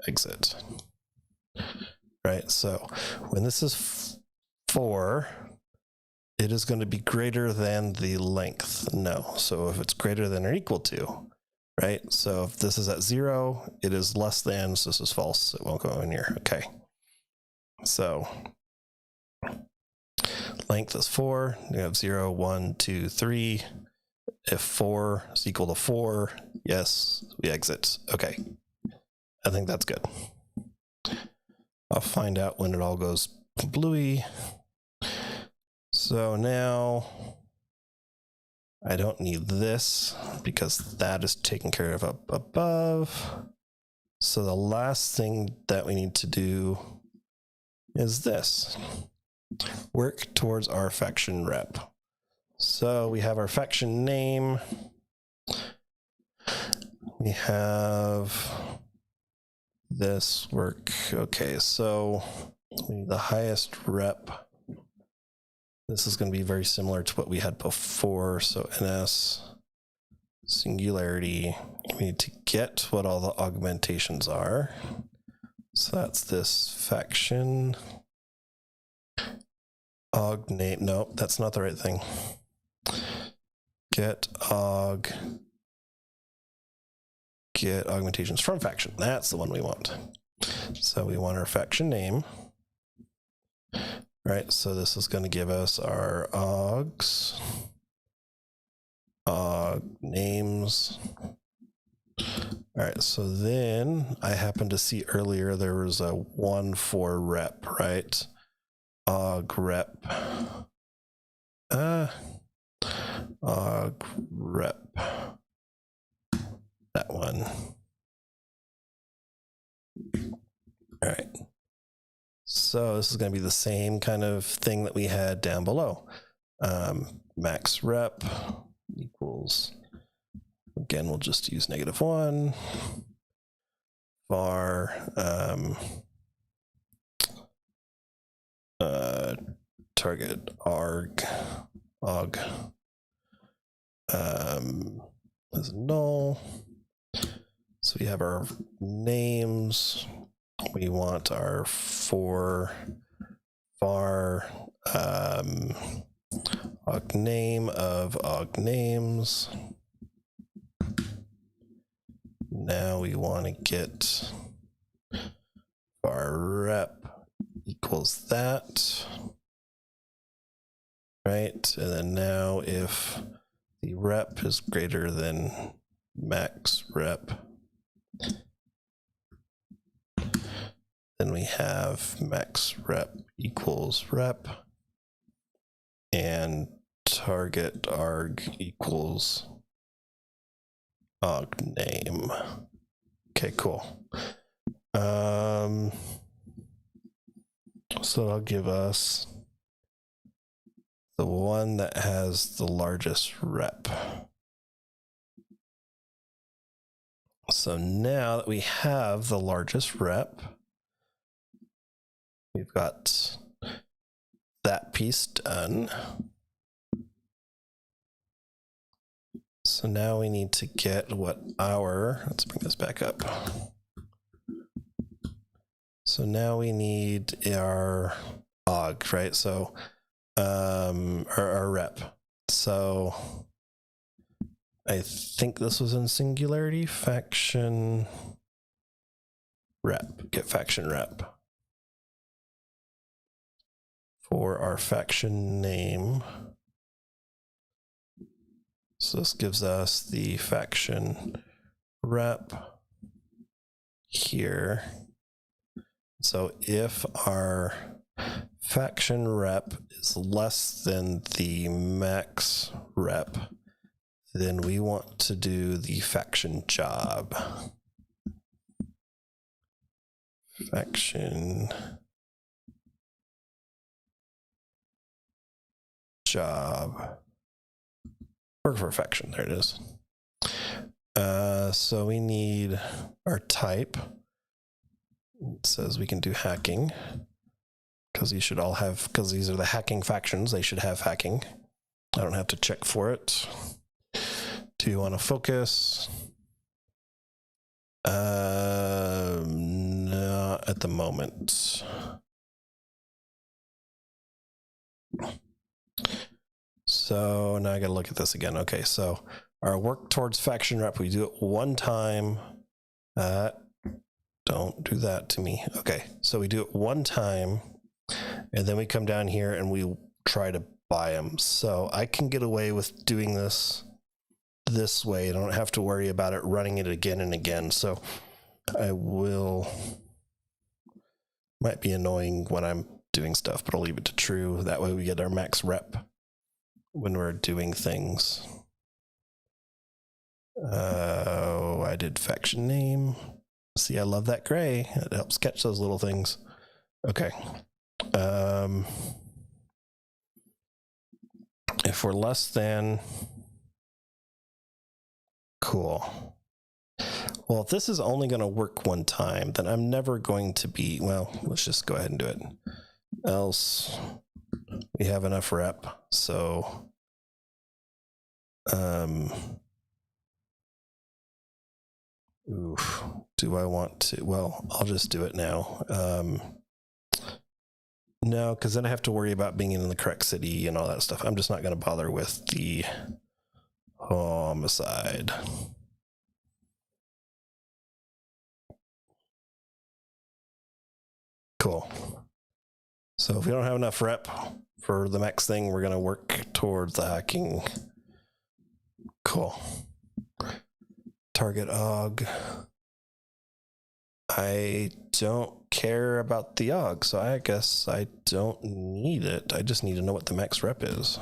exit. Right, so when this is 4, it is going to be greater than the length. No, so if it's greater than or equal to, right? So if this is at 0, it is less than, so this is false. It won't go in here. Okay. So length is 4. You have 0, 1, 2, 3. If 4 is equal to 4, yes, we exit. Okay. I think that's good. I'll find out when it all goes bluey. So now I don't need this because that is taken care of up above. So the last thing that we need to do is this. Work towards our faction rep. So we have our faction name. We have this work. Okay, so we need the highest rep. This is going to be very similar to what we had before. So NS singularity. We need to get what all the augmentations are. So that's this faction. Name. No, that's not the right thing. Get augmentations from faction. That's the one we want. So we want our faction name. Right, so this is going to give us our augs, names. All right, so then I happened to see earlier there was a 1 for rep, right? Aug rep. Aug rep. That one. All right. So this is going to be the same kind of thing that we had down below. Max rep equals, again, we'll just use -1. Var target aug is null. So we have our names. We want our var aug name of aug names. Now we want to get var rep equals that, right? And then now if the rep is greater than max rep, then we have max rep equals rep and target arg equals aug name. Okay, cool. So that'll give us the one that has the largest rep. So now that we have the largest rep, we've got that piece done. So now we need to get what our, let's bring this back up. So now we need our aug, right? So our rep. So I think this was in singularity, faction rep, get faction rep. For our faction name. So this gives us the faction rep here. So if our faction rep is less than the max rep, then we want to do the faction job. Faction job. Work for a faction, there it is. So we need our type. It says we can do hacking because you should all have, because these are the hacking factions, they should have hacking. I don't have to check for it. Do you want to focus? Not at the moment. So now I got to look at this again. Okay, so our work towards faction rep, we do it one time. Don't do that to me. Okay, so we do it one time, and then we come down here and we try to buy them. So I can get away with doing this way. I don't have to worry about it running it again and again. So I will, might be annoying when I'm doing stuff, but I'll leave it to true. That way we get our max rep when we're doing things. I did faction name. See, I love that gray. It helps catch those little things. Okay. If we're less than, cool. Well, if this is only going to work one time, then I'm never going to be, well, let's just go ahead and do it. Else we have enough rep. So, oof, do I want to, well, I'll just do it now. No, because then I have to worry about being in the correct city and all that stuff. I'm just not going to bother with the homicide. Cool. So if we don't have enough rep for the max thing, we're going to work towards the hacking. Cool. Target AUG. I don't care about the AUG, so I guess I don't need it. I just need to know what the max rep is.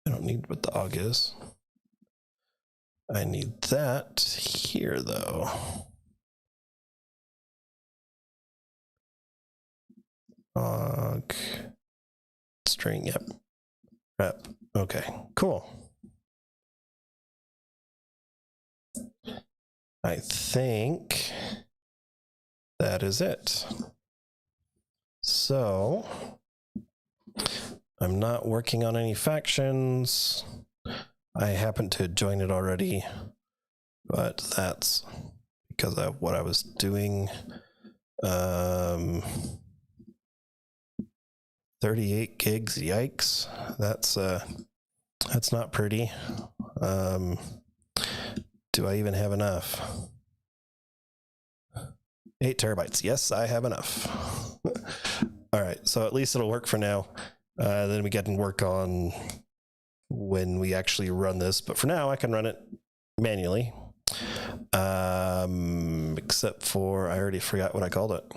I don't need what the AUG is. I need that here, though. AUG. String, yep. Rep. Okay, cool. I think that is it. So I'm not working on any factions. I happen to join it already, but that's because of what I was doing. 38 gigs, yikes. That's not pretty. Do I even have enough? 8 terabytes. Yes, I have enough. All right, so at least it'll work for now. Then we get to work on when we actually run this. But for now, I can run it manually. Except for, I already forgot what I called it.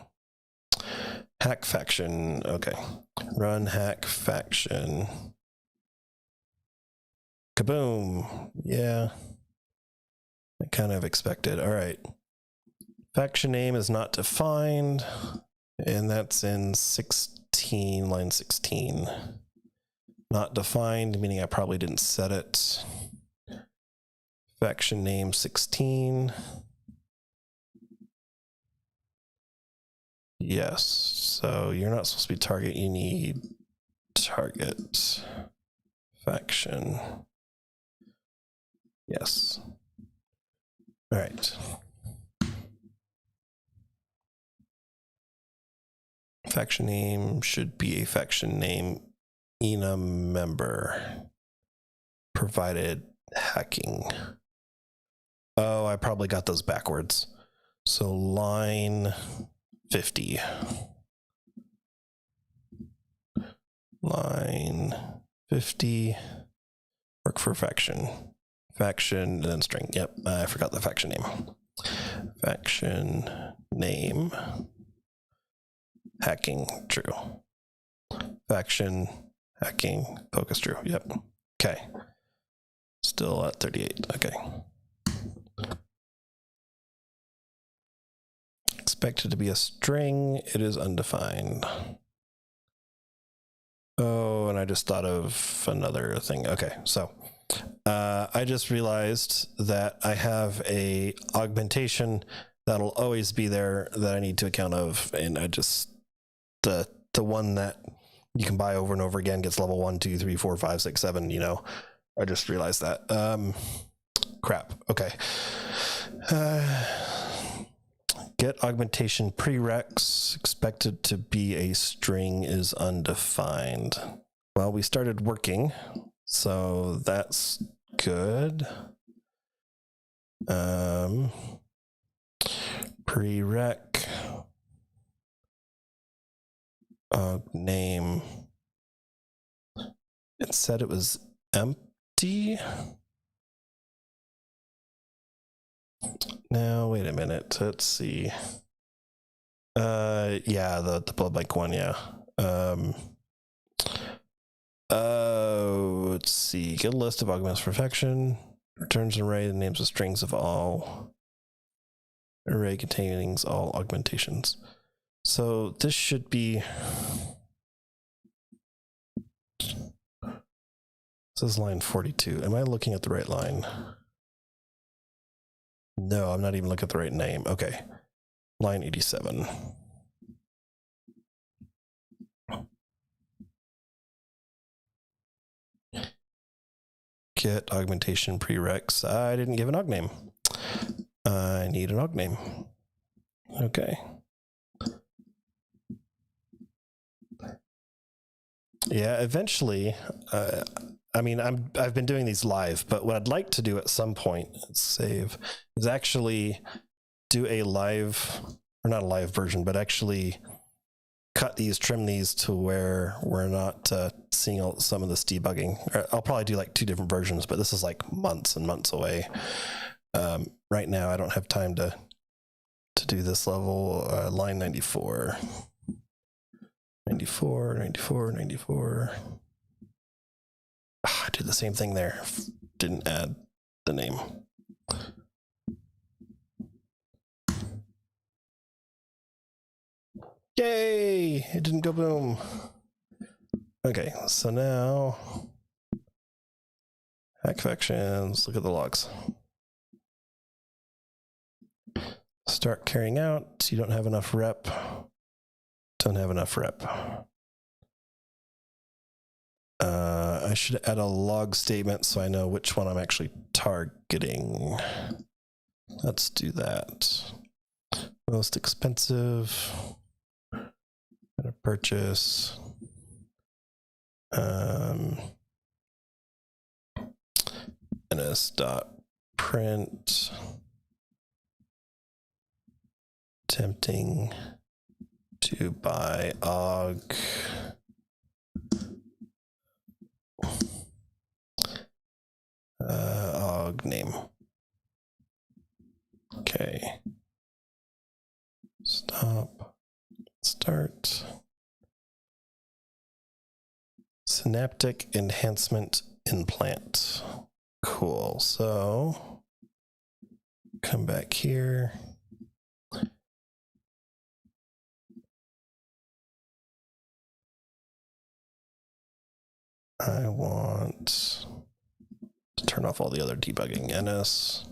Hack faction. Okay. Run hack faction. Kaboom. Yeah. I kind of expected. All right. Faction name is not defined, and that's in 16, line 16. Not defined, meaning I probably didn't set it. Faction name 16. Yes, so you're not supposed to be target, you need target faction. Yes. All right. Faction name should be a faction name ENA member, provided hacking. Oh, I probably got those backwards. So line 50. Line 50, work for faction. Faction, and then string. Yep, I forgot the faction name. Faction name. Hacking, true. Faction, hacking, focus, true. Yep. Okay. Still at 38. Okay. Expected to be a string. It is undefined. Oh, and I just thought of another thing. Okay, so I just realized that I have a augmentation that'll always be there that I need to account of, and I just the one that you can buy over and over again gets level 1, 2, 3, 4, 5, 6, 7. You know, I just realized that. Crap. Okay. Get augmentation prereqs, expected to be a string, is undefined. Well, we started working, so that's good. Prereq name. It said it was empty. Now wait a minute. Let's see. Yeah, the blood bank one. Yeah. Let's see. Get a list of augments perfection. Returns an array that names the strings of all array containing all augmentations. So this should be. This is line 42. Am I looking at the right line? No, I'm not even looking at the right name. Okay. Line 87. Get augmentation prereqs. I didn't give an aug name. I need an aug name. Okay. Yeah, eventually, I mean, I've been doing these live, but what I'd like to do at some point, save, is actually do a live, or not a live version, but actually cut these, trim these to where we're not seeing some of this debugging. I'll probably do like 2 different versions, but this is like months and months away. Right now, I don't have time to do this level. Line 94. 94, 94, 94. I did the same thing there. Didn't add the name. Yay! It didn't go boom. Okay, so now hack factions, look at the logs. Start carrying out. You don't have enough rep. Don't have enough rep. I should add a log statement so I know which one I'm actually targeting. Let's do that. Most expensive. Gonna purchase. ns.print. Attempting to buy aug. Aug name. Okay. Stop. Start. Synaptic enhancement implant. Cool. So come back here. I want to turn off all the other debugging. NS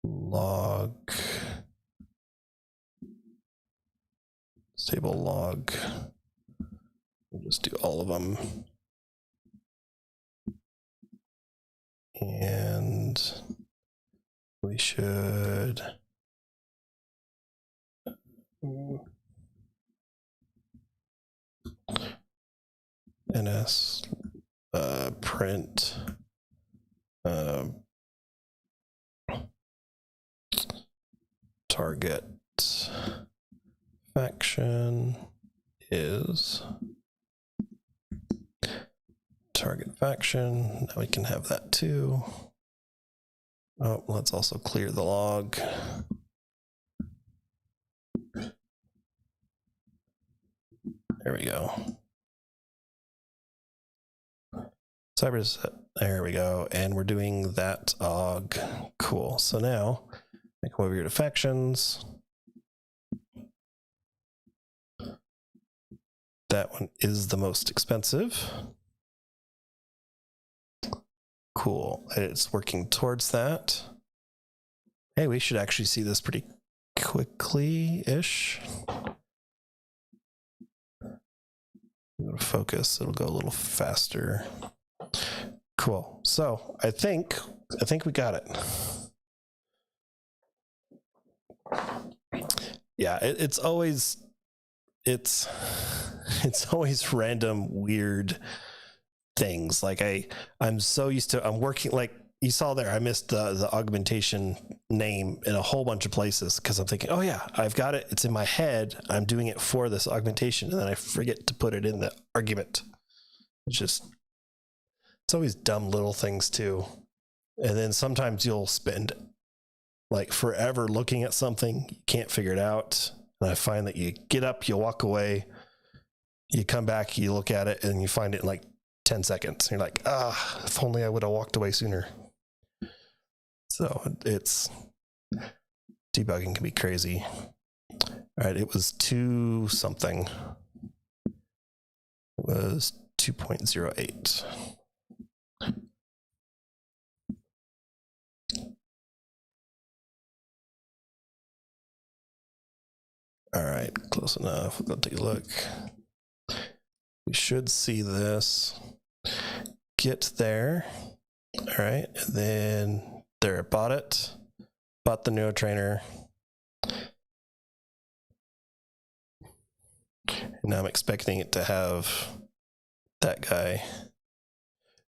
log stable log. We'll just do all of them. And we should ns print target faction is target faction. Now we can have that too. Oh, let's also clear the log. There we go. Cyber, there we go. And we're doing that aug. Cool. So now I come over here to factions. That one is the most expensive. Cool. It's working towards that. Hey, we should actually see this pretty quickly-ish. Go to focus. It'll go a little faster. Cool. So I think we got it. Yeah, it's always random, weird things. Like I'm so used to, I'm working, like you saw there, I missed the augmentation name in a whole bunch of places because I'm thinking, oh yeah, I've got it. It's in my head. I'm doing it for this augmentation. And then I forget to put it in the argument. It's always dumb little things too. And then sometimes you'll spend like forever looking at something. You can't figure it out. And I find that you get up, you walk away, you come back, you look at it, and you find it in like 10 seconds. You're like, if only I would have walked away sooner. So debugging can be crazy. All right, it was 2 something. It was 2.08. All right, close enough. We'll go take a look. We should see this. Get there. All right, and then there, bought it. Bought the neurotrainer. Now I'm expecting it to have that guy.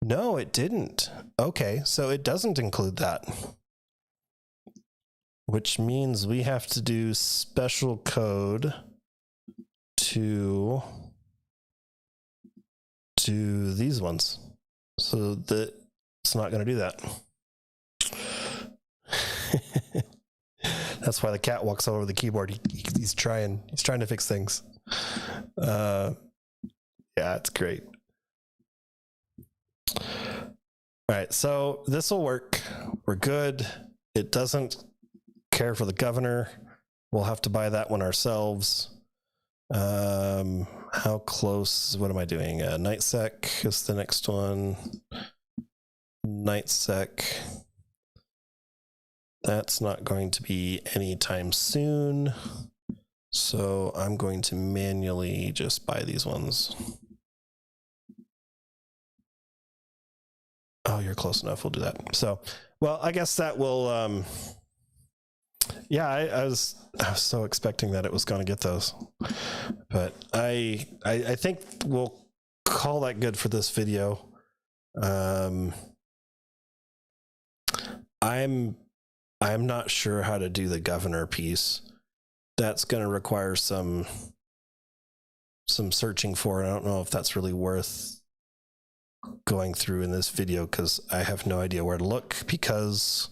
No, it didn't. Okay, so it doesn't include that. Which means we have to do special code to these ones. So that it's not going to do that. That's why the cat walks all over the keyboard. He's trying to fix things. Yeah, it's great. All right, so this will work. We're good. It doesn't care for the governor. We'll have to buy that one ourselves. How close? What am I doing? Nightsec is the next one. Nightsec. That's not going to be anytime soon. So I'm going to manually just buy these ones. Oh, you're close enough. We'll do that. So, well, I guess that will, yeah, I was so expecting that it was going to get those, but I think we'll call that good for this video. I'm not sure how to do the governor piece. That's going to require some searching for. I don't know if that's really worth going through in this video because I have no idea where to look because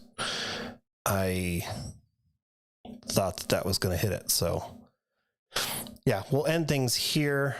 I thought that was going to hit it. So yeah, we'll end things here.